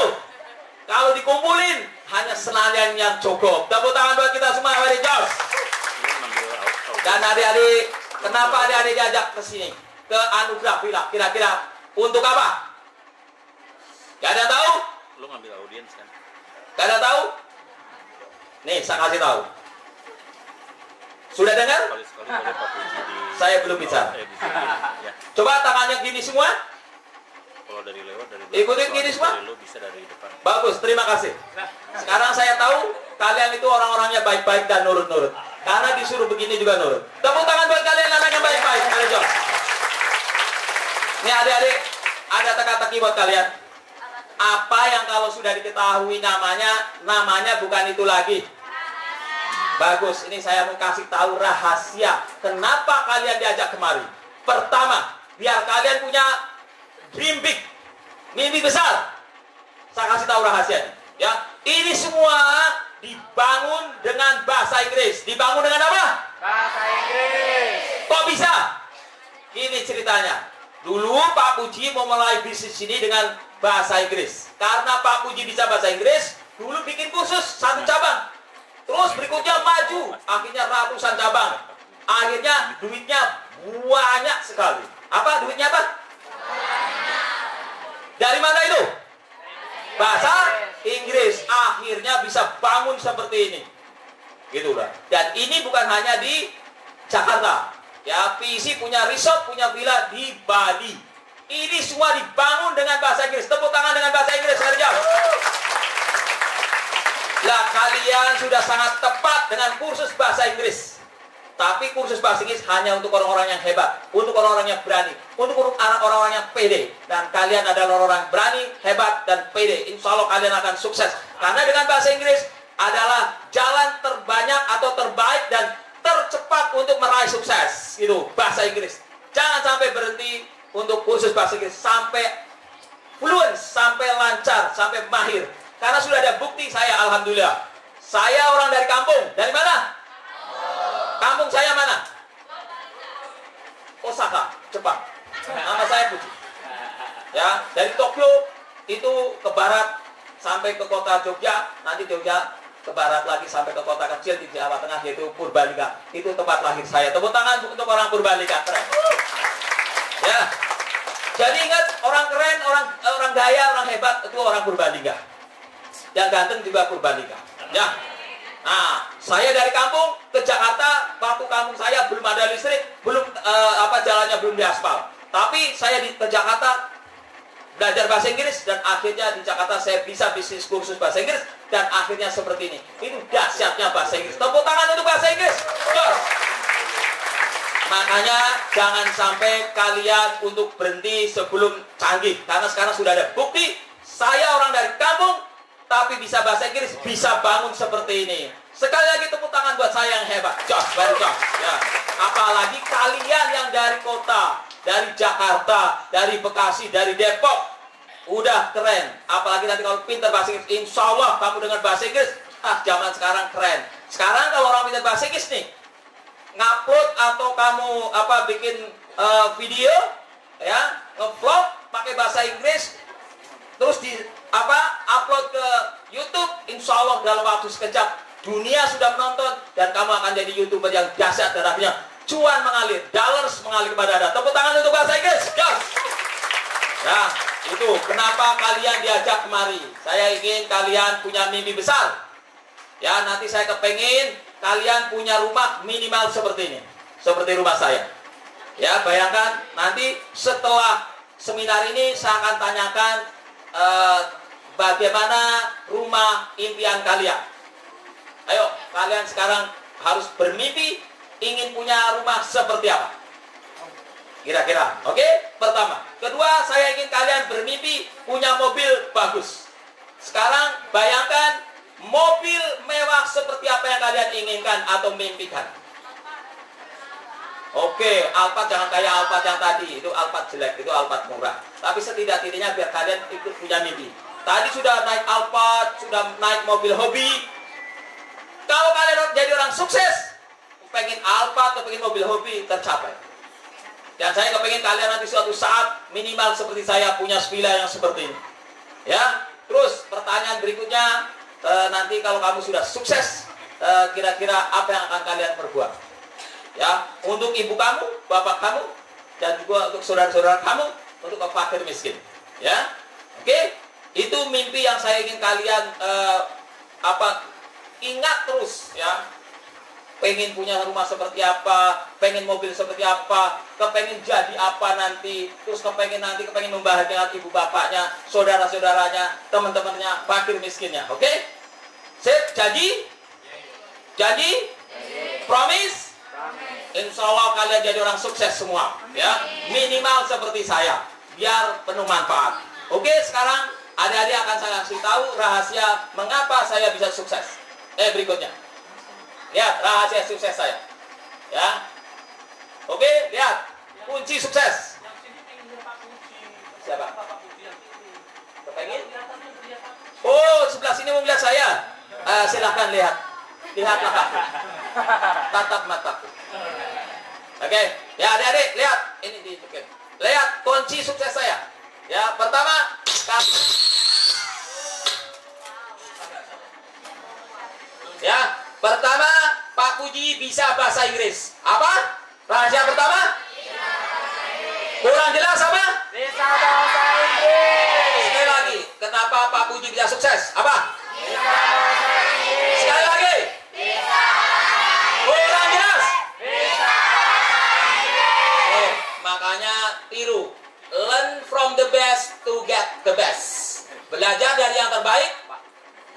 Kalau dikumpulin hanya senalian yang cukup. Tepuk tangan buat kita semua. Mari jauh. Dan adik-adik, kenapa adik-adik diajak ke sini? Ke Anugerah Villa, kira-kira untuk apa? Gak ada tahu? Lu ngambil audiens kan? Gak ada tahu? Nih, saya kasih tahu. Sudah dengar? Saya belum bicara. Ya. Coba tangannya gini semua. Kalau dari lewat dari ikutin gini semua. Lu bisa dari depan. Bagus, terima kasih. Sekarang saya tahu kalian itu orang-orangnya baik-baik dan nurut-nurut. Karena disuruh begini juga nurut. Tepuk tangan buat kalian anak yang baik-baik. Ayo Jos. Ini adik-adik, ada teka-teki buat kalian. Apa yang kalau sudah diketahui namanya bukan itu lagi. Bagus, ini saya mau kasih tahu rahasia. Kenapa kalian diajak kemari? Pertama, biar kalian punya dream big, mimpi besar. Saya kasih tahu rahasianya. Ya, ini semua dibangun dengan bahasa Inggris. Dibangun dengan apa? Bahasa Inggris. Kok bisa? Ini ceritanya. Dulu Pak Puji mau mulai bisnis ini dengan bahasa Inggris. Karena Pak Puji bisa bahasa Inggris, dulu bikin kursus 1 cabang. Terus berikutnya maju, akhirnya ratusan cabang. Akhirnya duitnya banyak sekali. Apa duitnya apa? Dari bahasa Inggris. Akhirnya bisa bangun seperti ini. Gitu lah. Dan ini bukan hanya di Jakarta. Ya, PIC punya resort, punya villa di Bali. Ini semua dibangun dengan bahasa Inggris. Tepuk tangan dengan bahasa Inggris, kerja. Lah, kalian sudah sangat tepat dengan kursus bahasa Inggris. Tapi kursus bahasa Inggris hanya untuk orang-orang yang hebat, untuk orang-orang yang berani, untuk orang-orang yang pede. Dan kalian adalah orang-orang berani, hebat, dan pede. Insya Allah kalian akan sukses. Karena dengan bahasa Inggris adalah jalan terbanyak atau terbaik dan tercepat untuk meraih sukses. Itu bahasa Inggris. Jangan sampai berhenti untuk kursus bahasa Inggris. Sampai fluent, sampai lancar, sampai mahir. Karena sudah ada bukti saya, alhamdulillah. Saya orang dari kampung. Dari mana? Kampung saya mana? Osaka, Jepang. Nama saya Puji. Ya, dari Tokyo itu ke barat sampai ke kota Jogja, nanti Jogja ke barat lagi sampai ke kota kecil di Jawa Tengah yaitu Purbalingga. Itu tempat lahir saya. Tepuk tangan untuk orang Purbalingga. Keren. Ya. Jadi ingat, orang keren, orang gaya, orang hebat itu orang Purbalingga. Yang ganteng juga Purbalingga. Ya. Nah, saya dari kampung ke Jakarta, waktu kampung saya belum ada listrik, belum jalannya belum diaspal. Tapi saya ke Jakarta belajar bahasa Inggris dan akhirnya di Jakarta saya bisa bisnis kursus bahasa Inggris dan akhirnya seperti ini. Itu dahsyatnya bahasa Inggris. Tepuk tangan untuk bahasa Inggris. Terus. Makanya jangan sampai kalian untuk berhenti sebelum canggih, karena sekarang sudah ada bukti. Saya orang dari kampung tapi bisa bahasa Inggris, bisa bangun seperti ini. Sekali lagi tepuk tangan buat saya yang hebat. Josh, baru Josh. Ya. Apalagi kalian yang dari kota, dari Jakarta, dari Bekasi, dari Depok. Udah keren. Apalagi nanti kalau pintar bahasa Inggris, insya Allah kamu dengan bahasa Inggris, zaman sekarang keren. Sekarang kalau orang pintar bahasa Inggris nih, ngupload atau kamu bikin video, ya, ngevlog pakai bahasa Inggris, terus upload ke YouTube, insya Allah dalam waktu sekejap dunia sudah menonton dan kamu akan jadi YouTuber yang dahsyat dan akhirnya cuan mengalir, dollars mengalir kepada Anda. Tepuk tangan untuk bahasa Inggris. Nah, itu kenapa kalian diajak kemari. Saya ingin kalian punya mimpi besar. Ya, nanti saya kepengen kalian punya rumah minimal seperti ini, seperti rumah saya. Ya, bayangkan nanti setelah seminar ini saya akan tanyakan bagaimana rumah impian kalian. Ayo, kalian sekarang harus bermimpi ingin punya rumah seperti apa? Kira-kira, oke? Pertama. Kedua, saya ingin kalian bermimpi punya mobil bagus. Sekarang bayangkan mobil mewah seperti apa yang kalian inginkan atau mimpikan. Oke, Alphard jangan kayak Alphard yang tadi. Itu Alphard jelek, itu Alphard murah. Tapi setidak-tidaknya biar kalian ikut punya mimpi. Tadi sudah naik Alphard, sudah naik mobil hobi. Kalau kalian jadi orang sukses, pengen Alphard atau pengen mobil hobi tercapai. Dan saya kepengen kalian nanti suatu saat minimal seperti saya punya villa yang seperti ini. Ya, terus pertanyaan berikutnya, nanti kalau kamu sudah sukses, kira-kira apa yang akan kalian perbuat? Ya, untuk ibu kamu, bapak kamu, dan juga untuk saudara-saudara kamu, untuk fakir miskin. Ya, oke? Itu mimpi yang saya ingin kalian ingat terus, ya. Pengen punya rumah seperti apa, pengen mobil seperti apa, kepengen jadi apa nanti, terus kepengen membahagiakan ibu bapaknya, saudara-saudaranya, teman-temannya, fakir miskinnya. Oke? Sip, jadi? Jadi? Promise? Insya Allah kalian jadi orang sukses semua, ya. Minimal seperti saya, biar penuh manfaat. Oke, sekarang adik-adik akan saya kasih tahu rahasia mengapa saya bisa sukses. Berikutnya. Lihat rahasia sukses saya. Ya. Oke, lihat. Kunci sukses. Siapa? Kepengen? Oh, sebelah sini mau lihat saya. Silahkan lihat. Lihatlah aku. Tatap mataku. Oke, ya adik-adik, lihat. Ini ditunjukin. Lihat kunci sukses saya. Ya, pertama, ya, pertama, Pak Puji bisa bahasa Inggris. Apa? Rahasia pertama? Kurang jelas apa? Bisa bahasa Inggris. Sekali lagi, kenapa Pak Puji Puji bisa sukses? Apa? Bisa bahasa Inggris. Sekali lagi. Bisa bahasa Inggris. Kurang jelas? Bisa bahasa Inggris. Makanya tiru. Learn from the best to get the best. Belajar dari yang terbaik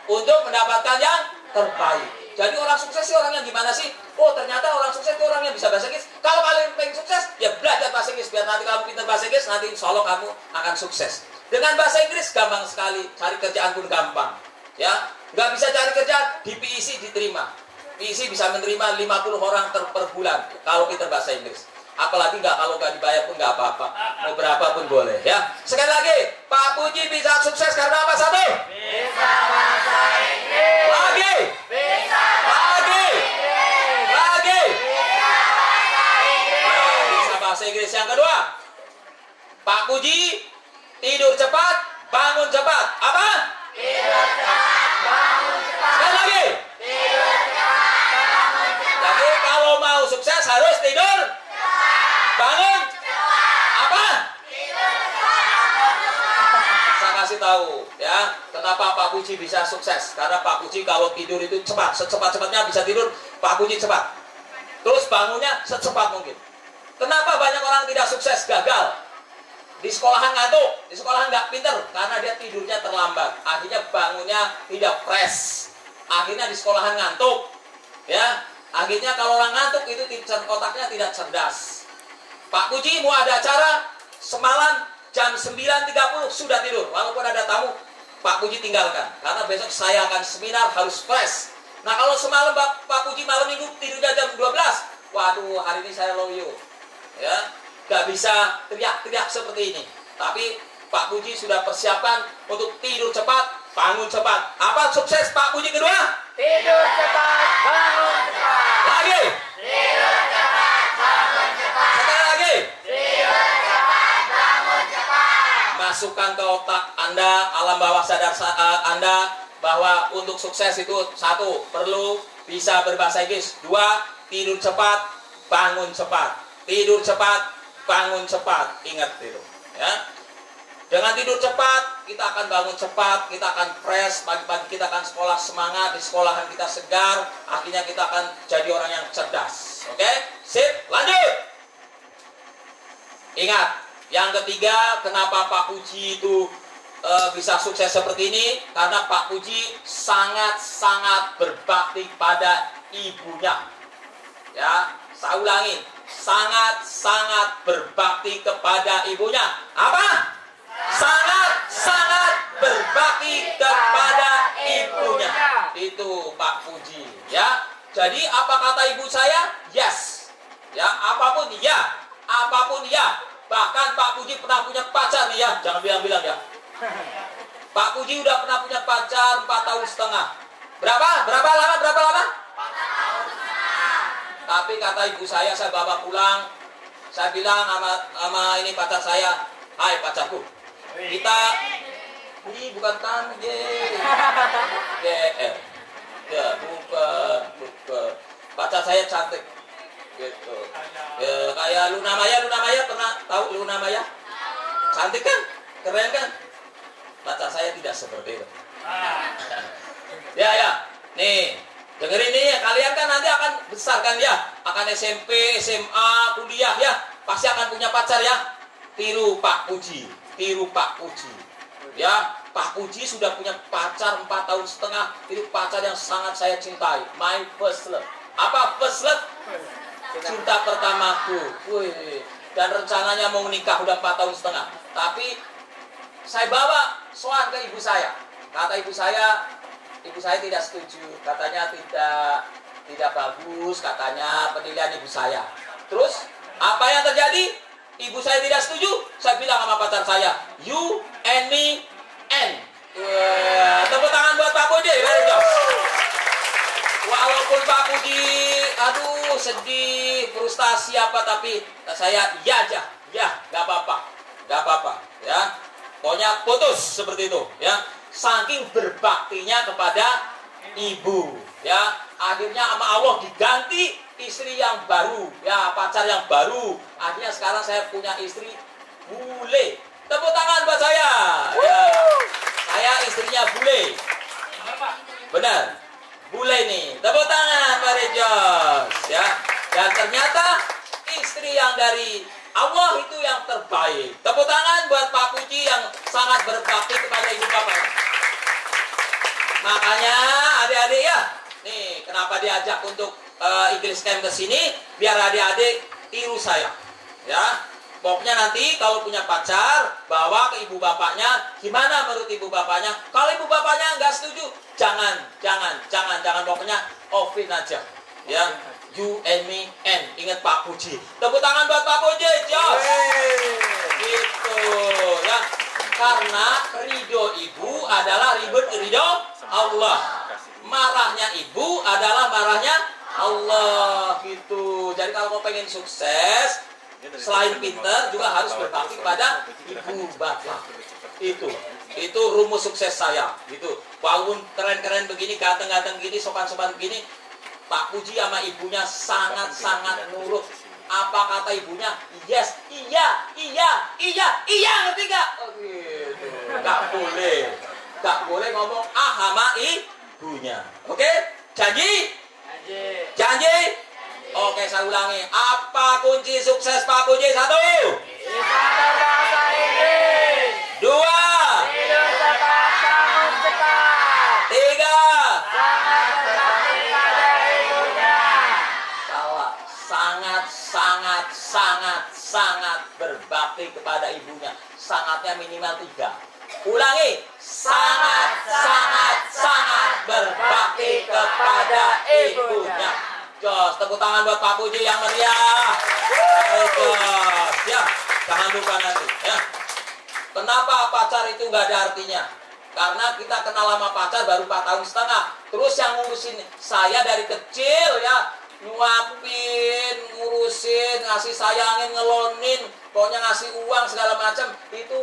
untuk mendapatkan yang terbaik. Jadi orang sukses sih orang yang gimana sih? Oh ternyata orang sukses itu orang yang bisa bahasa Inggris. Kalau kalian pengen sukses, ya belajar bahasa Inggris. Biar nanti kamu pintar bahasa Inggris, nanti insya Allah kamu akan sukses. Dengan bahasa Inggris gampang sekali. Cari kerjaan pun gampang. Ya, nggak bisa cari kerjaan, di PIC diterima. PIC bisa menerima 50 orang per bulan kalau pintar bahasa Inggris. Apalagi nggak kalau nggak dibayar pun nggak apa-apa. Mau berapa pun boleh ya. Sekali lagi, Pak Puji bisa sukses karena apa? Satu. Bisa bahasa Inggris. Lagi. Bisa bahasa Inggris. Lagi. Bisa bahasa Inggris. Bisa bahasa Inggris. Yang kedua, Pak Puji tidur cepat, bangun cepat. Apa? Tidur cepat, bangun cepat. Sekali lagi. Tidur cepat, bangun cepat. Jadi kalau mau sukses harus tidur. Bangun. Apa? Saya kasih tahu ya, kenapa Pak Puji bisa sukses. Karena Pak Puji kalau tidur itu cepat, secepat-cepatnya bisa tidur, Pak Puji cepat. Terus bangunnya secepat mungkin. Kenapa banyak orang tidak sukses, gagal? Di sekolahan ngantuk, di sekolahan nggak pinter, karena dia tidurnya terlambat. Akhirnya bangunnya tidak fresh. Akhirnya di sekolahan ngantuk, ya. Akhirnya kalau orang ngantuk itu otaknya tidak cerdas. Pak Puji mau ada acara semalam jam 9.30 sudah tidur. Walaupun ada tamu, Pak Puji tinggalkan. Karena besok saya akan seminar harus fresh. Nah kalau semalam Pak Puji malam minggu tidurnya jam 12, waduh hari ini saya loyo. Ya, gak bisa teriak-teriak seperti ini. Tapi Pak Puji sudah persiapkan untuk tidur cepat, bangun cepat. Apa sukses Pak Puji kedua? Tidur cepat, bangun cepat. Lagi. Tidur cepat, bangun cepat. Sekali lagi. Tidur cepat, bangun cepat. Masukkan ke otak Anda, alam bawah sadar Anda, bahwa untuk sukses itu satu, perlu bisa berbahasa Inggris. Dua, tidur cepat, bangun cepat. Tidur cepat, bangun cepat. Ingat itu, ya. Dengan tidur cepat, kita akan bangun cepat, kita akan fresh, pagi-pagi kita akan sekolah semangat, di sekolahan kita segar, akhirnya kita akan jadi orang yang cerdas. Oke? Sip, lanjut. Ingat, yang ketiga, kenapa Pak Puji itu bisa sukses seperti ini? Karena Pak Puji sangat-sangat berbakti pada ibunya. Ya, saya ulangi, sangat-sangat berbakti kepada ibunya. Apa? Sangat-sangat berbakti kepada ibunya. Itu Pak Puji, ya. Jadi apa kata ibu saya? Yes. Ya, apapun ya. Apapun ya. Bahkan Pak Puji pernah punya pacar nih ya. Jangan bilang-bilang ya. Pak Puji udah pernah punya pacar 4 tahun setengah. Berapa? Berapa lama? 4 tahun setengah. Tapi kata ibu saya bawa pulang. Saya bilang sama ini pacar saya, "Hai pacarku, kita ini bukan kan ya bukan pacar saya cantik gitu ya, kayak Luna Maya pernah tahu Luna Maya? Cantik kan, keren kan? Pacar saya tidak seperti itu. ya nih dengerin nih, kalian kan nanti akan besar kan ya, akan SMP, SMA, kuliah ya, pasti akan punya pacar ya. Tiru Pak Puji, tiru Pak Puji. Ya, Pak Puji sudah punya pacar 4 tahun setengah. Itu pacar yang sangat saya cintai. My first love. Apa first love? Cinta pertamaku. Wih. Dan rencananya mau menikah udah 4 tahun setengah. Tapi saya bawa soal ke ibu saya. Kata ibu saya tidak setuju. Katanya tidak bagus. Katanya penilaian ibu saya. Terus apa yang terjadi? Ibu saya tidak setuju, saya bilang sama pacar saya, you and me and. Tepuk tangan buat Pak Puji, very good. Walaupun Pak Puji, aduh sedih, frustasi apa, tapi saya iya aja, ya nggak apa-apa, ya. Pokoknya putus seperti itu, ya. Saking berbaktinya kepada ibu, ya. Akhirnya sama Allah diganti istri yang baru, ya, pacar yang baru. Akhirnya sekarang saya punya istri bule. Tepuk tangan buat saya. Ya. Saya istrinya bule. ternyata istri yang dari Allah itu yang terbaik. Tepuk tangan buat Pak Puji yang sangat berbakti kepada ibu bapaknya. Makanya adik-adik ya, nih kenapa diajak untuk English Camp ke sini, biar adik-adik tiru saya. Ya, pokoknya nanti kalau punya pacar, bawa ke ibu bapaknya. Gimana menurut ibu bapaknya? Kalau ibu bapaknya nggak setuju, jangan. Pokoknya offin aja. Ya, you and me and ingat Pak Puji. Tepuk tangan buat Pak Puji, Jos. Gitu ya. Karena ridho ibu adalah ridho Allah. Marahnya ibu adalah marahnya Allah. Gitu. Jadi kalau mau pengen sukses, selain pinter juga harus berbakti kepada ibu bapak. Itu rumus sukses saya. Gitu. Walaupun keren-keren begini, ganteng-ganteng begini, sopan-sopan begini, Pak Puji sama ibunya sangat-sangat nurut. Apa kata ibunya? Yes, iya, ngerti gak? Oh gitu. Gak boleh ngomong sama ibunya. Oke? Janji? Janji? Oke, saya ulangi. Apa kunci sukses Pak Puji? 1. Bisa berbahasa Inggris. 2. Hidup cepat, bangun cepat. 3. Sangat berbakti pada ibunya. Salah. Sangat berbakti kepada ibunya. Sangatnya minimal 3. Ulangi. Sangat berbakti kepada ibunya. Jos, tepuk tangan buat Pak Puji yang meriah. Jos, ya, jangan lupa nanti, ya. Kenapa pacar itu nggak ada artinya? Karena kita kenal sama pacar baru 4 tahun setengah. Terus yang ngurusin saya dari kecil, ya, nyuapin, ngurusin, ngasih sayangin, ngelonin, pokoknya ngasih uang segala macam, itu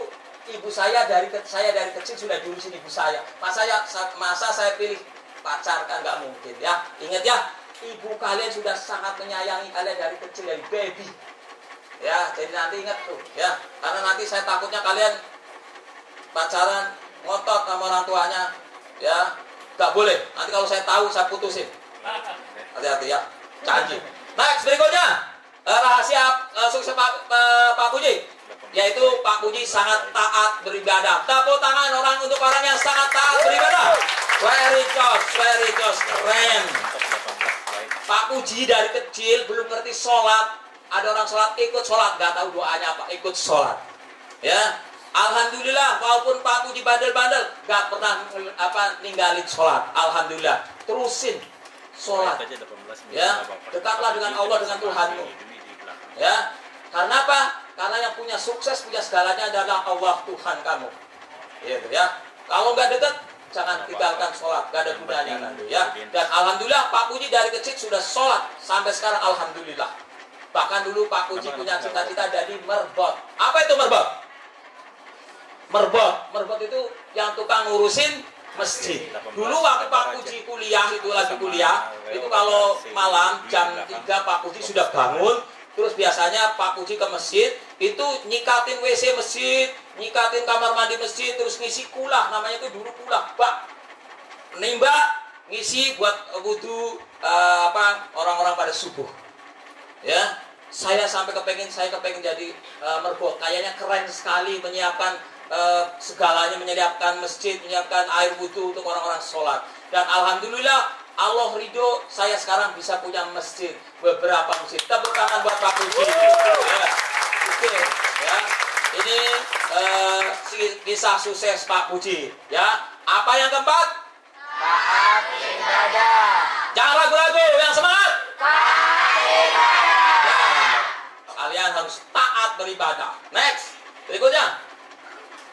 ibu saya dari kecil sudah diurusin ibu saya. Masa saya pilih pacar, kan nggak mungkin, ya. Ingat ya, ibu kalian sudah sangat menyayangi kalian dari kecil, dari baby. Ya, jadi nanti ingat tuh, ya. Karena nanti saya takutnya kalian pacaran ngotot sama orang tuanya, ya. Nggak boleh. Nanti kalau saya tahu, saya putusin. Hati-hati ya. Janji. Next, berikutnya rahasia sukses Pak Puji, yaitu Pak Puji sangat taat beribadah. Tepuk tangan untuk orang yang sangat taat beribadah. Very good, keren. Pak Puji dari kecil belum ngerti sholat. Ada orang sholat, ikut sholat, gak tahu doanya apa, ikut sholat. Ya, alhamdulillah, walaupun Pak Puji bandel-bandel, gak pernah ninggalin sholat. Alhamdulillah, terusin sholat. Ya, dekatlah dengan Allah, dengan Tuhanmu. Ya, karena apa? Karena yang punya sukses, punya segalanya adalah Allah, Tuhan kamu. Gitu ya. Kalau nggak dekat, jangan tinggalkan sholat, nggak ada gunanya nanti ya. Dan alhamdulillah Pak Puji dari kecil sudah sholat sampai sekarang, alhamdulillah. Bahkan dulu Pak Puji punya cita-cita jadi merbot. Apa itu merbot? Merbot itu yang tukang ngurusin masjid. Dulu waktu Pak Puji kuliah, itu kalau malam jam 3 Pak Puji sudah bangun. Terus biasanya Pak Puji ke masjid, itu nyikatin WC masjid, nyikatin kamar mandi masjid, terus ngisi kulah, namanya itu dulu kulah, bak. Nimba, ngisi buat wudhu orang-orang pada subuh. Ya, saya kepengen jadi merbot. Kayaknya keren sekali menyiapkan segalanya, menyiapkan masjid, menyiapkan air wudhu untuk orang-orang sholat. Dan alhamdulillah Allah ridho, saya sekarang bisa punya masjid, beberapa masjid. Tepuk tangan buat Pak Puji. Ya. Oke, ya. Ini kisah sukses Pak Puji. Ya. Apa yang keempat? Taat ibadah. Jangan ragu-ragu, yang semangat. Taat ibadah. Ya. Kalian harus taat beribadah. Next, berikutnya.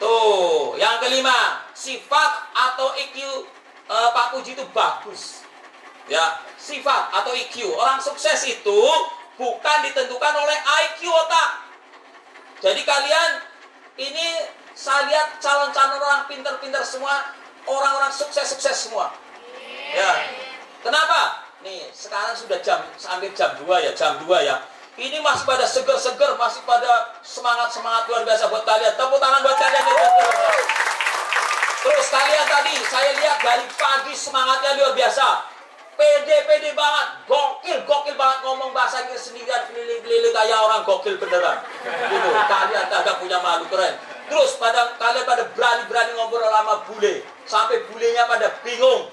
Tuh, yang kelima, sifat atau IQ Pak Puji itu bagus. Ya, sifat atau IQ. Orang sukses itu bukan ditentukan oleh IQ otak. Jadi kalian ini, saya lihat calon-calon orang pinter-pinter semua, orang-orang sukses-sukses semua. Ya. Kenapa? Nih, sekarang sudah hampir jam 2 ya. Ini masih pada seger-seger, masih pada semangat-semangat luar biasa buat kalian. Tepuk tangan buat kalian. Terus kalian tadi, saya lihat dari pagi semangatnya luar biasa. pede banget, gokil banget ngomong bahasa Inggris sendirian keliling-keliling kayak orang gokil beneran. Gitu. Kalian kagak punya malu, keren. Terus kalian pada berani-berani ngobrol sama bule, sampai bulenya pada bingung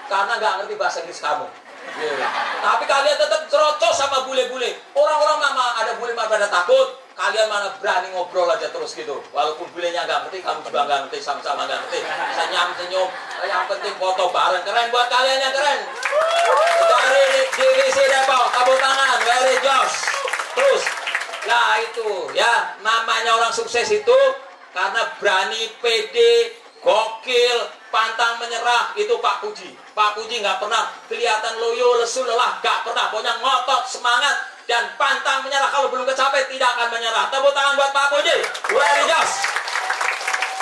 karena nggak ngerti bahasa Inggris kamu. Yeah. Tapi kalian tetap cerocos sama bule-bule. Orang-orang mama ada bule mah pada takut. Kalian mana berani ngobrol aja terus gitu. Walaupun bulenya nggak ngerti, kamu juga nggak ngerti, sama-sama nggak ngerti. Senyum-senyum. Yang penting foto bareng. Keren buat kalian yang keren. Dari DWC Depok, tepuk tangan. Very Josh. Terus, nah itu ya namanya orang sukses itu karena berani, pede, gokil, pantang menyerah. Itu Pak Puji. Pak Puji nggak pernah kelihatan loyo, lesu, lelah, nggak pernah. Pokoknya ngotot, semangat, dan pantang menyerah. Kalau belum kecapai tidak akan menyerah. Tepuk tangan buat Pak Puji. Very just.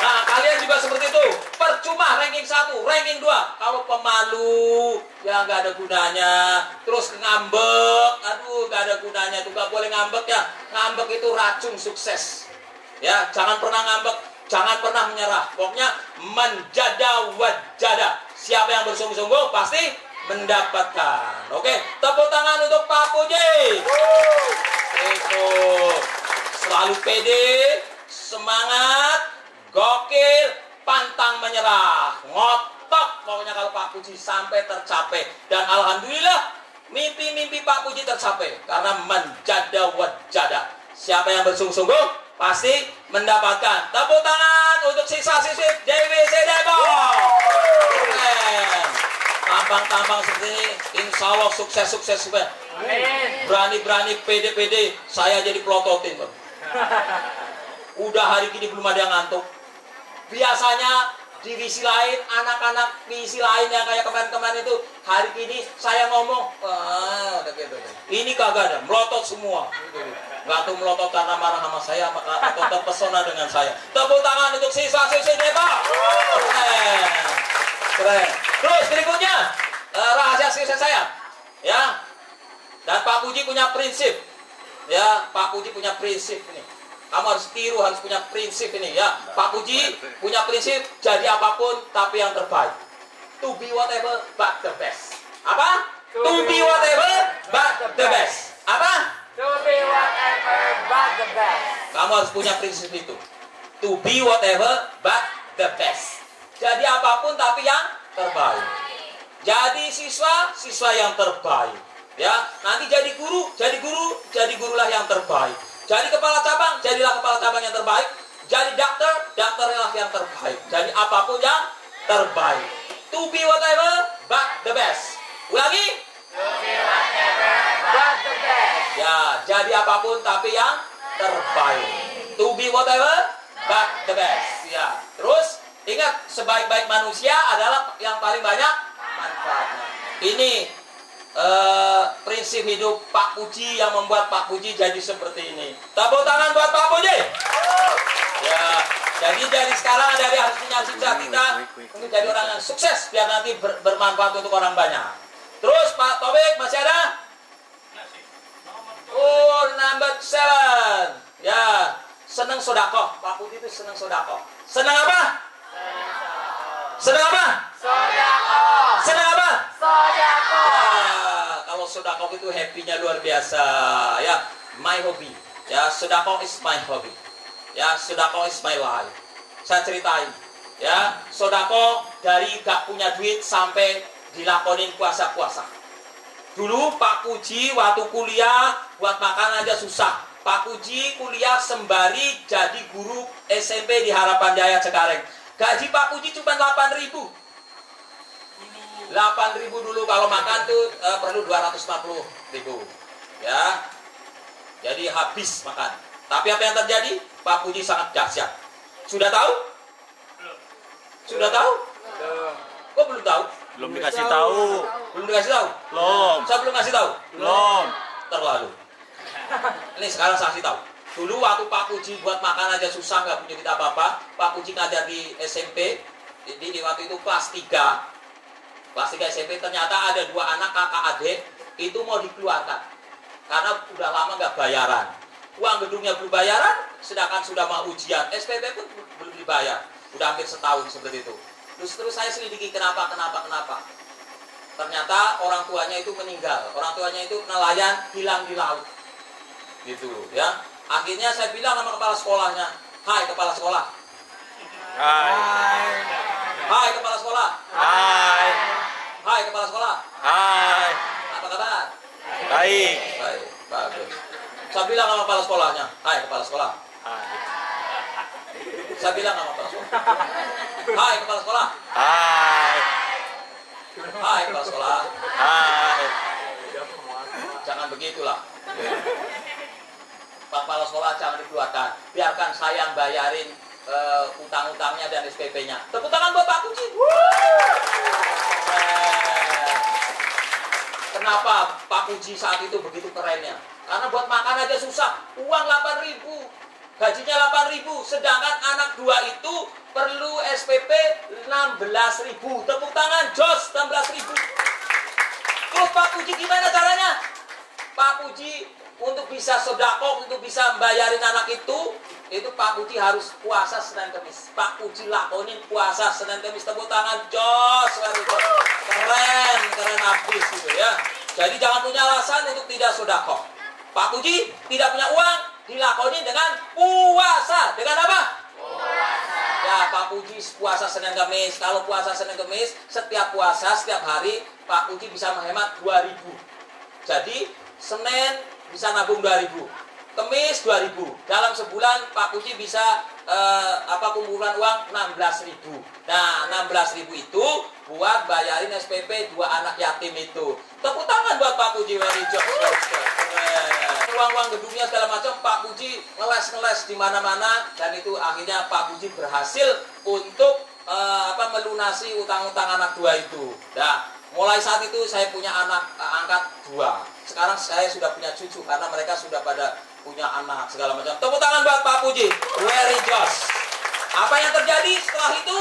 Nah, kalian juga seperti itu. Percuma ranking 1, ranking 2. Kalau pemalu, ya nggak ada gunanya. Terus ngambek, aduh nggak ada gunanya. Tuh nggak boleh ngambek ya. Ngambek itu racun sukses. Ya, jangan pernah ngambek, jangan pernah menyerah. Pokoknya menjada wajada. Siapa yang bersungguh-sungguh pasti mendapatkan. Oke, tepuk tangan untuk Pak Puji. Itu selalu pede, semangat, gokil, pantang menyerah, ngotot. Pokoknya kalau Pak Puji sampai tercapai. Dan alhamdulillah mimpi-mimpi Pak Puji tercapai karena menjada wajada. Siapa yang bersungguh-sungguh pasti mendapatkan. Tepuk tangan untuk siswa-siswi DWC Depok. Keren. Tampang-tampang seperti ini, insya Allah sukses. Berani-berani, pede-pede, saya jadi pelototin. Udah hari ini belum ada yang ngantuk. Biasanya divisi lain, anak-anak divisi lain yang kayak kemarin-kemarin itu, hari ini saya ngomong, udah gitu. Ini kagak ada, melotot semua. Nggak tuh melotot karena marah sama saya atau terpesona dengan saya. Tepuk tangan untuk siswa-siswi Depok. Keren. Terus berikutnya rahasia sukses saya, ya. Dan Pak Puji punya prinsip, ya. Pak Puji punya prinsip ini. Kamu harus tiru, harus punya prinsip ini, ya. Pak Puji punya prinsip jadi apapun tapi yang terbaik. To be whatever but the best. Apa? To be whatever but the best. Apa? To be whatever but the best. Kamu harus punya prinsip itu. To be whatever but the best. Jadi apapun tapi yang terbaik. Jadi siswa yang terbaik. Ya, nanti jadi gurulah yang terbaik. Jadi kepala cabang, jadilah kepala cabang yang terbaik. Jadi dokterlah yang terbaik. Jadi apapun yang terbaik. To be whatever but the best. Ulangi. To be whatever but the best. Ya, jadi apapun tapi yang terbaik. To be whatever but the best. Ya, terus ingat, sebaik-baik manusia adalah yang paling banyak manfaatnya. Ini prinsip hidup Pak Puji yang membuat Pak Puji jadi seperti ini. Tepuk tangan buat Pak Puji. Ya, jadi dari sekarang dari harus punya cita kita untuk jadi orang yang sukses biar nanti bermanfaat untuk orang banyak. Terus Pak Tobik masih ada? Oh, number 7. Ya, senang sodakoh. Pak Puji itu senang sodakoh. Senang apa? Senang apa? Sodakoh. Senang apa? Sodakoh. Ya, kalau sodakoh itu happy-nya luar biasa. Ya, my hobby. Ya, sodakoh is my hobby. Ya, sodakoh is my life. Saya ceritain. Ya, sodakoh dari gak punya duit sampai dilakonin puasa-puasa. Dulu Pak Puji waktu kuliah buat makan aja susah. Pak Puji kuliah sembari jadi guru SMP di Harapan Jaya Cengkareng. Gaji Pak Puji cuma 8.000. 8.000 dulu, kalau makan tuh perlu 250.000. Ya. Jadi habis makan. Tapi apa yang terjadi? Pak Puji sangat dahsyat. Sudah tahu? Sudah tahu? Kok belum tahu? Belum dikasih tahu. Belum dikasih tahu? Belum. Saya belum kasih tahu? Belum. Terlalu. Ini sekarang saya kasih tahu. Dulu waktu Pak Puji buat makan aja susah, nggak punya kita apa-apa. Pak Puji ngajar di SMP. Jadi waktu itu kelas 3. Kelas 3 SMP, ternyata ada 2 anak kakak adik itu mau dikeluarkan karena udah lama nggak bayaran. Uang gedungnya belum bayaran, sedangkan sudah mau ujian. SPP pun belum dibayar. Udah hampir setahun seperti itu. Terus saya selidiki kenapa. Ternyata orang tuanya itu meninggal. Orang tuanya itu nelayan, hilang di laut. Gitu ya. Akhirnya saya bilang sama kepala sekolahnya, "Hai kepala sekolah." Hai. Hai kepala sekolah. Hai. Hai kepala sekolah. Hai. Apa kabar? Baik. Baik, bagus. Saya bilang sama kepala sekolahnya, "Hai kepala sekolah." Hai. Saya bilang sama kepala sekolah, "Hai kepala sekolah." Hai. Hai kepala sekolah. Hai. Jangan begitulah. Pak kepala sekolah jangan dikeluarkan. Biarkan saya yang bayarin utang-utangnya dan SPP-nya. Tepuk tangan buat Pak Puji. Kenapa Pak Puji saat itu begitu kerennya? Karena buat makan aja susah. Uang 8.000. Gajinya 8.000. Sedangkan anak 2 itu perlu SPP 16.000. Tepuk tangan, Jos, 16.000. Terus Pak Puji gimana caranya? Pak Puji untuk bisa sedekah, untuk bisa bayarin anak itu Pak Puji harus puasa Senin Kamis. Pak Puji lakonin puasa Senin Kamis. Tepuk tangan, Jos. Keren habis gitu ya. Jadi jangan punya alasan untuk tidak sedekah. Pak Puji tidak punya uang, dilakonin dengan puasa. Dengan apa? Puasa. Ya, Pak Puji puasa Senin Kamis. Kalau puasa Senin Kamis, setiap puasa, setiap hari, Pak Puji bisa menghemat 2.000. Jadi, Senin bisa nabung 2.000. Kemis 2.000. Dalam sebulan Pak Puji bisa kumpulan uang 16.000. Nah, 16.000 itu buat bayarin SPP 2 anak yatim itu. Tepuk tangan buat Pak Puji, very job. Uang-uang gedungnya segala macam Pak Puji ngeles di mana-mana, dan itu akhirnya Pak Puji berhasil untuk melunasi utang-utang anak 2 itu. Nah, mulai saat itu saya punya anak angkat 2. Sekarang saya sudah punya cucu karena mereka sudah pada punya anak segala macam. Tepuk tangan buat Pak Puji. Very just. Apa yang terjadi setelah itu?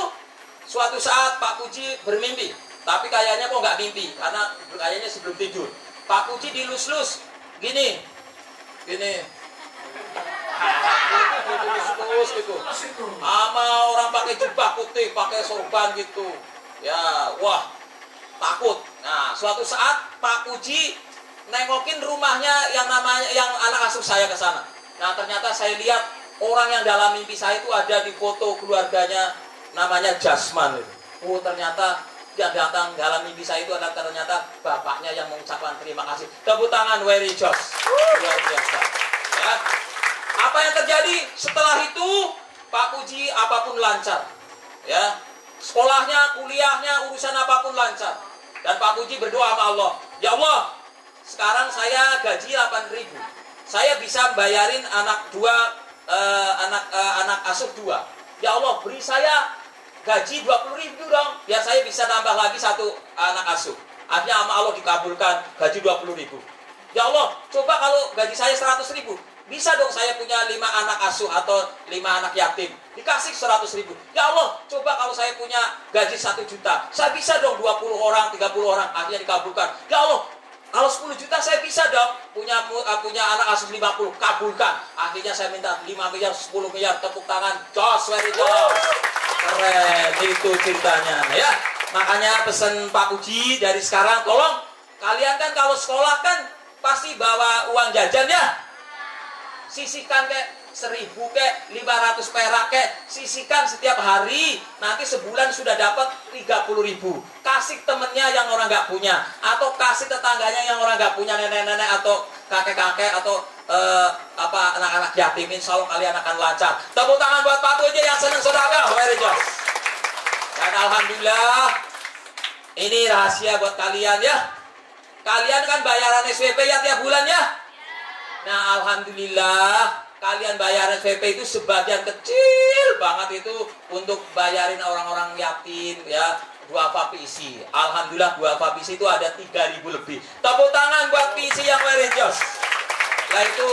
Suatu saat Pak Puji bermimpi. Tapi kayaknya kok nggak mimpi, karena kayaknya sebelum tidur. Pak Puji dilus-lus. Gini. Dilus gitu. Sama orang pakai jubah putih, pakai sorban gitu. Ya, wah. Takut. Nah, suatu saat Pak Puji nengokin rumahnya yang anak asuh saya ke sana. Nah, ternyata saya lihat orang yang dalam mimpi saya itu ada di foto keluarganya, namanya Jasman itu. Oh, ternyata yang datang dalam mimpi saya itu adalah ternyata bapaknya yang mengucapkan terima kasih. Tepuk tangan, very just. Luar biasa. Ya. Apa yang terjadi setelah itu? Pak Puji apapun lancar. Ya. Sekolahnya, kuliahnya, urusan apapun lancar. Dan Pak Puji berdoa sama Allah, "Ya Allah, sekarang saya gaji 8.000. Saya bisa bayarin anak 2 anak asuh 2. Ya Allah, beri saya gaji 20.000 dong, biar saya bisa nambah lagi 1 anak asuh." Akhirnya sama Allah dikabulkan gaji 20.000. Ya Allah, coba kalau gaji saya 100.000, bisa dong saya punya 5 anak asuh atau 5 anak yatim. Dikasih 100.000. Ya Allah, coba kalau saya punya gaji 1 juta, saya bisa dong 20 orang, 30 orang. Akhirnya dikabulkan. Ya Allah, kalau 10 juta saya bisa dong punya anak asuh 50. Kabulkan. Akhirnya saya minta 5 miliar, 10 miliar. Tepuk tangan. Jos, very jos. Keren, itu ceritanya ya. Makanya pesan Pak Puji dari sekarang, tolong kalian kan kalau sekolah kan pasti bawa uang jajan ya. Sisihkan kayak 1.000 kek, 500 perak kek, sisihkan setiap hari. Nanti sebulan sudah dapat 30.000. Kasih temennya yang orang nggak punya, atau kasih tetangganya yang orang nggak punya, nenek-nenek atau kakek-kakek atau anak-anak yatim. Insya Allah kalian akan lancar. Tepuk tangan buat Pak Puji yang senang sedekah. Very just. Dan alhamdulillah, ini rahasia buat kalian ya. Kalian kan bayaran SPP ya tiap bulan ya. Nah, alhamdulillah kalian bayaran SPP itu sebagian kecil banget itu untuk bayarin orang-orang yatim ya. Duafa PC. Alhamdulillah Duafa PC itu ada 3.000 lebih. Tepuk tangan buat PC yang very just. Nah itu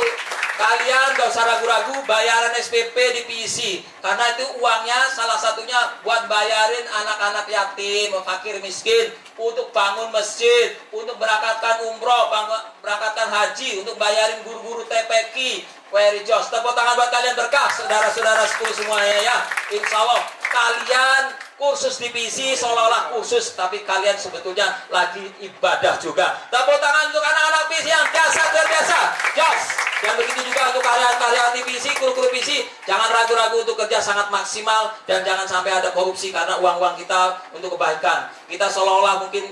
kalian gak usah ragu-ragu bayaran SPP di PC, karena itu uangnya salah satunya buat bayarin anak-anak yatim, fakir miskin, untuk bangun masjid, untuk berangkatkan umroh, berangkatkan haji, untuk bayarin guru-guru TPQ. Very just. Tepuk tangan buat kalian berkah, saudara-saudara sepuh semuanya ya. Insya Allah kalian kursus di PC seolah-olah kursus, tapi kalian sebetulnya lagi ibadah juga. Tepuk tangan untuk anak-anak PC yang dahsyat luar biasa. Jos. Dan begitu juga untuk karyawan-karyawan di PC, kru-kru PC, jangan ragu-ragu untuk kerja sangat maksimal dan jangan sampai ada korupsi karena uang-uang kita untuk kebaikan. Kita seolah-olah mungkin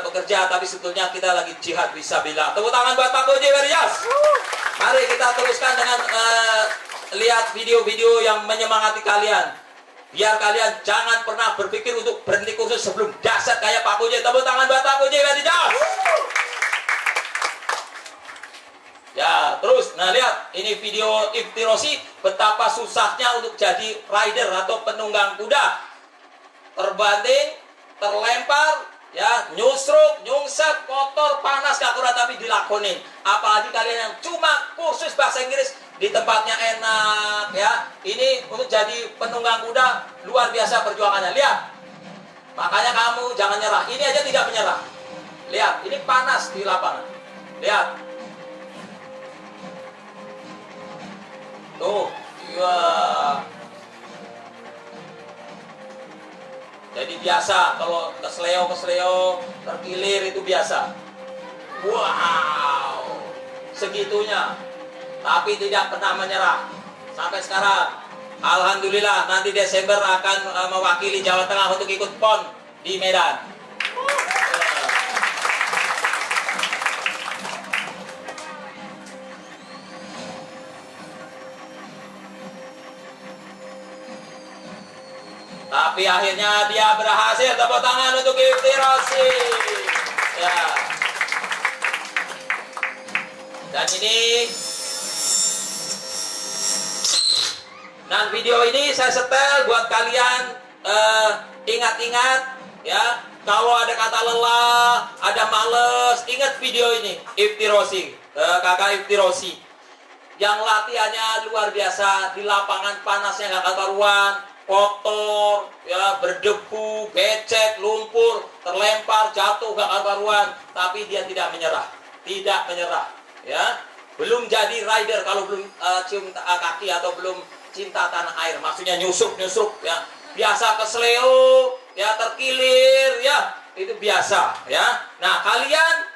bekerja, tapi sebetulnya kita lagi jihad fisabilillah. Tepuk tangan buat Pak Koji Verias. Mari kita teruskan dengan lihat video-video yang menyemangati kalian. Biar kalian jangan pernah berpikir untuk berhenti kursus sebelum dahsyat kayak Pak Koji. Tepuk tangan buat Pak Koji Verias. Ya, terus, nah lihat, ini video Iftirosi, betapa susahnya untuk jadi rider atau penunggang kuda. Terbanting, terlempar, ya, nyusruk, nyungsep, kotor, panas, gak kuat, tapi dilakonin. Apalagi kalian yang cuma kursus bahasa Inggris, di tempatnya enak, ya. Ini untuk jadi penunggang kuda, luar biasa perjuangannya. Lihat, makanya kamu jangan nyerah. Ini aja tidak menyerah. Lihat, ini panas di lapangan. Lihat. Tuh, iya. Jadi biasa kalau kesleo, terkilir itu biasa. Wow, segitunya. Tapi tidak pernah menyerah. Sampai sekarang, alhamdulillah nanti Desember akan mewakili Jawa Tengah untuk ikut PON di Medan. Tapi akhirnya dia berhasil. Tepuk tangan untuk Iftirosi. Ya. Dan ini, nah video ini saya setel buat kalian ingat-ingat ya. Kalau ada kata lelah, ada males, ingat video ini. Iftirosi, kakak Iftirosi, yang latihannya luar biasa di lapangan panasnya nggak karuan. Kotor, ya, berdebu, becek, lumpur, terlempar, jatuh, gak karuan, tapi dia tidak menyerah, ya. Belum jadi rider kalau belum cium kaki atau belum cinta tanah air, maksudnya nyusuk, ya. Biasa kesleo, ya, terkilir, ya, itu biasa, ya. Nah, kalian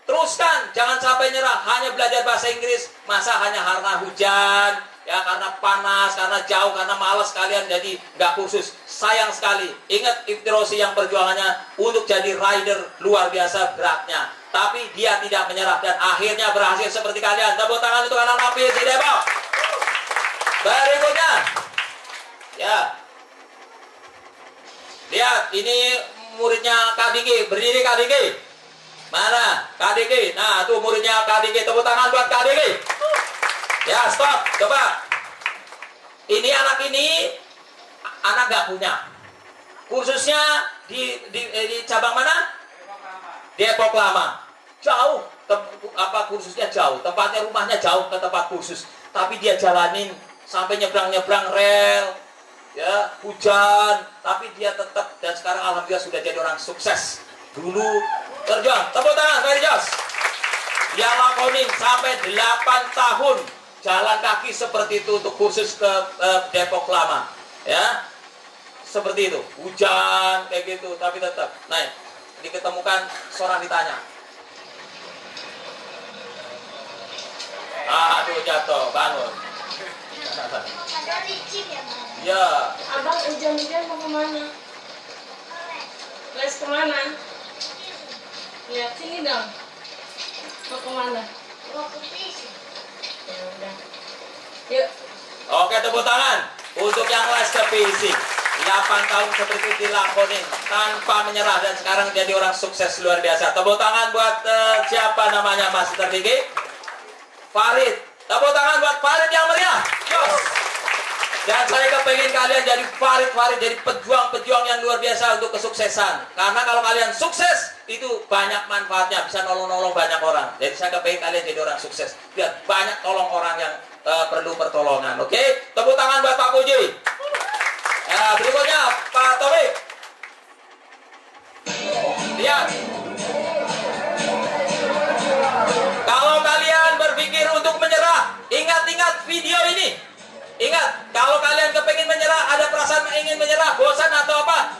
teruskan, jangan sampai nyerah, hanya belajar bahasa Inggris, masa hanya karena hujan, ya, karena panas, karena jauh, karena malas kalian jadi nggak kursus. Sayang sekali. Ingat Iftirosi yang perjuangannya untuk jadi rider luar biasa beratnya. Tapi dia tidak menyerah dan akhirnya berhasil seperti kalian. Tepuk tangan untuk anak-anak PC Depok. Berikutnya. Ya. Lihat, ini muridnya KDG. Berdiri KDG. Mana? KDG. Nah, tuh muridnya KDG. Tepuk tangan buat KDG. Ya, stop, coba. Ini anak nggak punya. Kursusnya di cabang mana? Depok Lama. Jauh, kursusnya jauh. Tempatnya, rumahnya jauh ke tempat kursus. Tapi dia jalanin sampai nyebrang-nyebrang rel, ya, hujan. Tapi dia tetap, dan sekarang alhamdulillah sudah jadi orang sukses. Dulu terjuang. Tepuk tangan, very jos. Dia lakonin sampai 8 tahun. Jalan kaki seperti itu untuk kursus ke Depok Lama, ya, seperti itu, hujan kayak gitu, tapi tetap. Nah, diketemukan seorang ditanya, aduh jatuh, bangun. Ya. Abang hujan-hujan mau kemana? Les kemana? Ya, sini dong. Mau kemana? Mau ke PC. Ya udah. Yuk. Oke, tepuk tangan untuk yang les ke fisik. 8 tahun seperti dilakonin tanpa menyerah dan sekarang jadi orang sukses luar biasa. Tepuk tangan buat siapa namanya masih tertinggi? Farid. Tepuk tangan buat Farid yang meriah. Yos. Dan saya kepengen kalian jadi Farid, jadi pejuang-pejuang yang luar biasa untuk kesuksesan. Karena kalau kalian sukses, itu banyak manfaatnya, bisa nolong-nolong banyak orang. Jadi saya kepengen kalian jadi orang sukses. Biar banyak tolong orang yang perlu pertolongan. Oke? Tepuk tangan buat Pak Puji. Ya, berikutnya Pak Taufik. Lihat. Kalau kalian berpikir untuk menyerah, ingat-ingat video ini. Ingat, kalau kalian kepengen menyerah, ada perasaan ingin menyerah, bosan atau apa,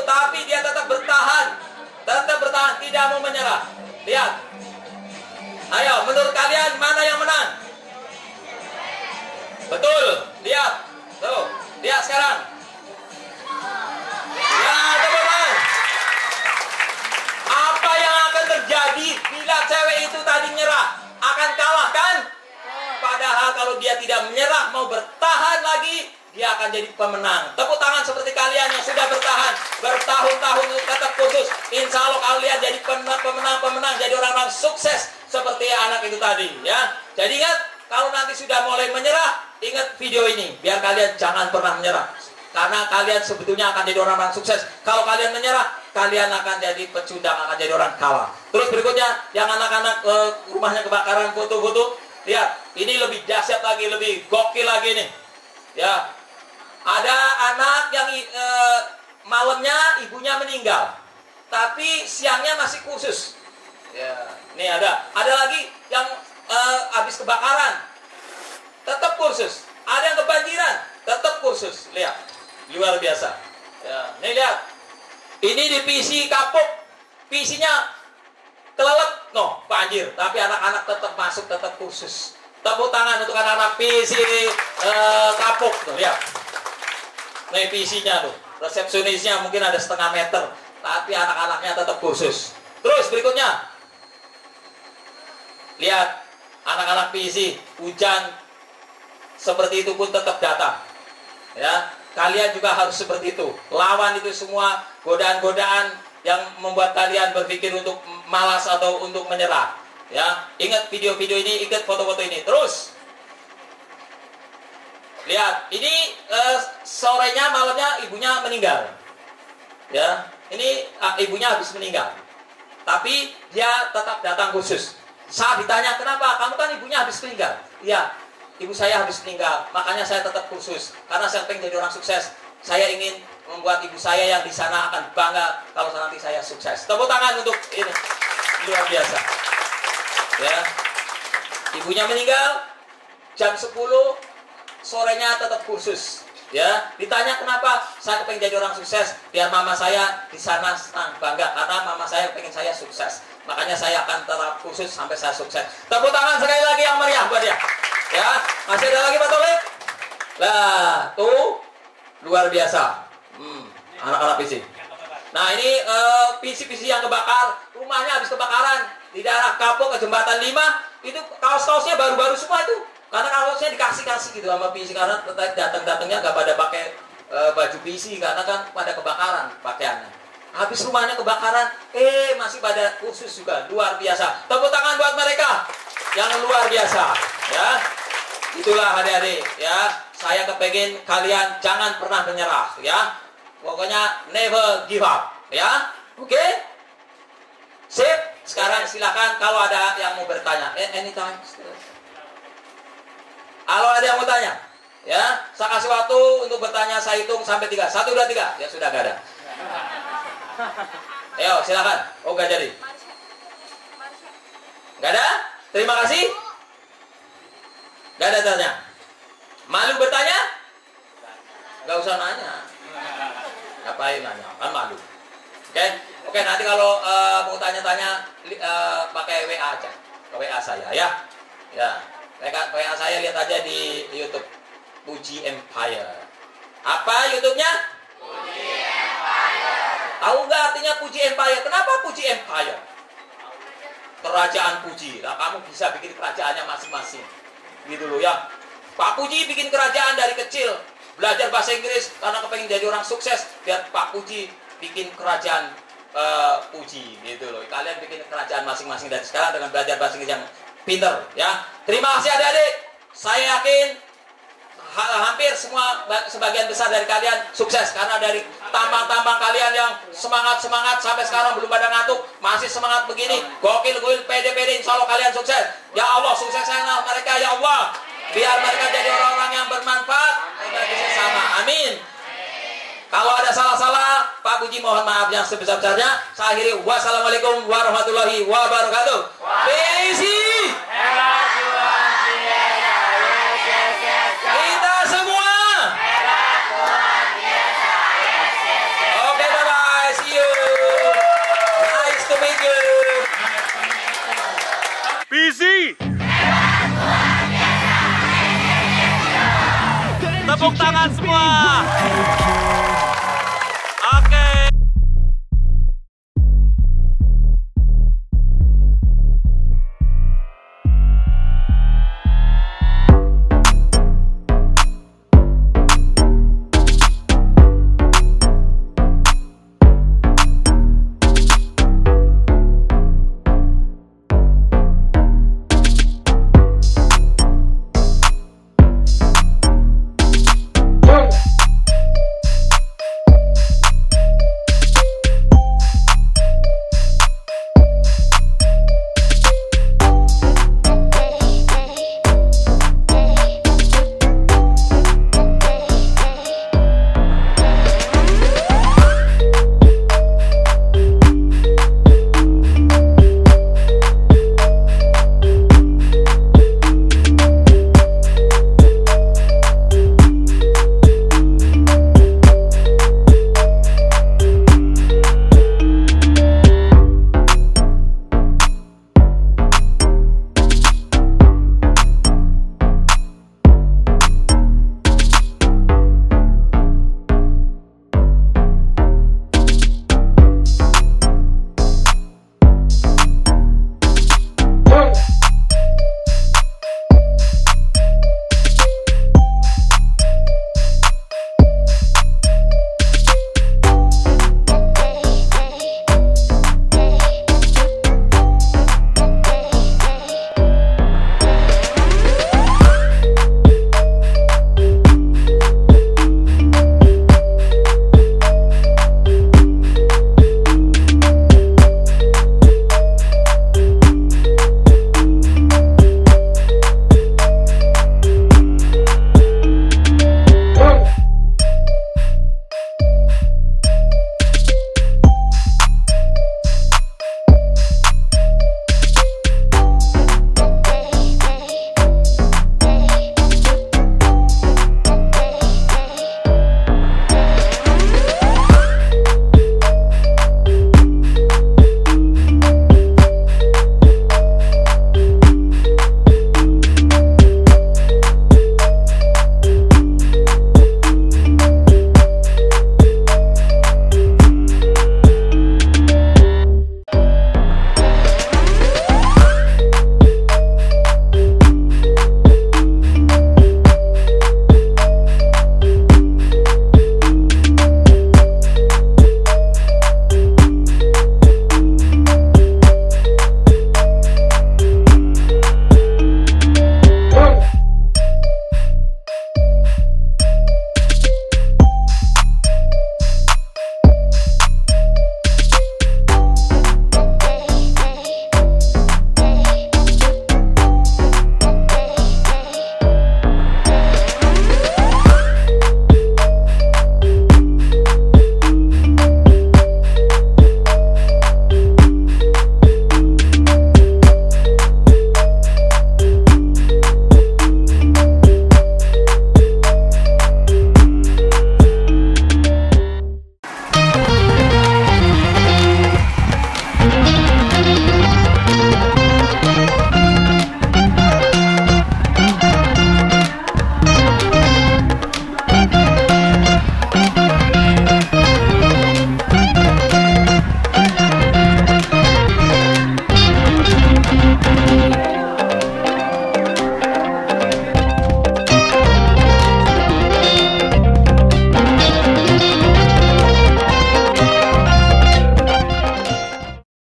tapi dia tetap bertahan, tidak mau menyerah. Lihat, ayo, menurut kalian mana yang menang? Betul, lihat, tuh, lihat sekarang. Ya, teman-teman, apa yang akan terjadi bila cewek itu tadi nyerah? Akan kalah kan? Padahal kalau dia tidak menyerah, mau bertahan lagi, dia akan jadi pemenang. Tepuk tangan seperti kalian yang sudah bertahan bertahun-tahun tetap khusus. Insya Allah kalian jadi pemenang, jadi orang-orang sukses seperti anak itu tadi, ya. Jadi ingat, kalau nanti sudah mulai menyerah, ingat video ini, biar kalian jangan pernah menyerah. Karena kalian sebetulnya akan jadi orang-orang sukses. Kalau kalian menyerah, kalian akan jadi pecundang, akan jadi orang kalah. Terus berikutnya, yang anak-anak rumahnya kebakaran, foto-foto. Lihat, ini lebih dahsyat lagi, lebih gokil lagi nih. Ya, ada anak yang malamnya ibunya meninggal, tapi siangnya masih kursus. Ya, nih ada lagi yang habis kebakaran, tetap kursus. Ada yang kebanjiran, tetap kursus. Lihat, luar biasa. Ya, nih lihat, ini di PC kapuk, PC-nya kelelep, no, banjir, tapi anak-anak tetap masuk, tetap kursus. Tepuk tangan untuk anak-anak PC kapuk, tuh, lihat. Nih PC-nya tuh, resepsionisnya mungkin ada 1/2 meter, tapi anak-anaknya tetap kursus. Terus berikutnya, lihat, anak-anak PC, hujan seperti itu pun tetap datang. Ya, kalian juga harus seperti itu. Lawan itu semua godaan-godaan yang membuat kalian berpikir untuk malas atau untuk menyerah. Ya, ingat video-video ini, ingat foto-foto ini. Terus lihat, ini sorenya, malamnya ibunya meninggal. Ya, ini ibunya habis meninggal, tapi dia tetap datang khusus. Saat ditanya, kenapa? Kamu kan ibunya habis meninggal. Iya, ibu saya habis meninggal, makanya saya tetap khusus. Karena saya pengen jadi orang sukses. Saya ingin membuat ibu saya yang di sana akan bangga kalau nanti saya sukses. Tepuk tangan untuk ini, luar biasa. Ya, ibunya meninggal jam 10, sorenya tetap khusus. Ya, ditanya kenapa? Saya pengen jadi orang sukses, biar mama saya di sana senang bangga karena mama saya pengen saya sukses. Makanya saya akan tetap khusus sampai saya sukses. Tepuk tangan sekali lagi yang meriah buat dia. Ya, masih ada lagi Pak Taulik? Lah, tuh luar biasa. Anak-anak PC. Nah, ini PC-PC yang kebakar, rumahnya habis kebakaran di daerah Kapuk ke Jembatan 5, itu kaos-kaosnya baru-baru semua itu. Karena kaosnya dikasih-kasih gitu sama PC, karena datang-datangnya nggak pada pakai baju PC karena kan pada kebakaran pakaiannya. Habis rumahnya kebakaran, masih pada khusus juga, luar biasa. Tepuk tangan buat mereka yang luar biasa, ya. Itulah adik-adik, ya. Saya kepengen kalian jangan pernah menyerah, ya. Pokoknya never give up, ya. Oke? Sip. Sekarang silakan kalau ada yang mau bertanya. Anytime. Kalau ada yang mau tanya, ya, saya kasih waktu untuk bertanya. Saya hitung sampai 3. 1, 2, 3. Ya sudah, gak ada. Ayo, silakan. Oh, gak jadi. Gak ada? Terima kasih. Gak ada tanya. Malu bertanya? Gak usah nanya. Ngapain nanya? Kan malu. Oke? Oke, nanti kalau mau tanya-tanya pakai WA aja. Ke WA saya, ya. Ya. WA saya lihat aja di YouTube. Puji Empire. Apa YouTube-nya? Puji Empire. Tahu nggak artinya Puji Empire? Kenapa Puji Empire? Kerajaan Puji. Nah, kamu bisa bikin kerajaannya masing-masing. Gitu loh ya. Pak Puji bikin kerajaan dari kecil. Belajar bahasa Inggris karena kepengen jadi orang sukses. Lihat Pak Puji bikin kerajaan Puji. Gitu loh. Kalian bikin kerajaan masing-masing dari sekarang dengan belajar bahasa Inggris yang pinter. Ya. Terima kasih adik-adik. Saya yakin hampir semua, sebagian besar dari kalian sukses karena dari tampang-tampang kalian yang semangat-semangat sampai sekarang belum pada ngantuk, masih semangat begini, gokil, pede-pede, insya Allah kalian sukses. Ya Allah, sukseskan mereka ya Allah, biar mereka jadi orang-orang yang bermanfaat bagi sesama. Amin. Kalau ada salah-salah, Pak Puji mohon maaf yang sebesar-besarnya. Saya akhiri, wassalamualaikum warahmatullahi wabarakatuh. PC. Kita semua. Oke, bye-bye. Tepuk tangan semua.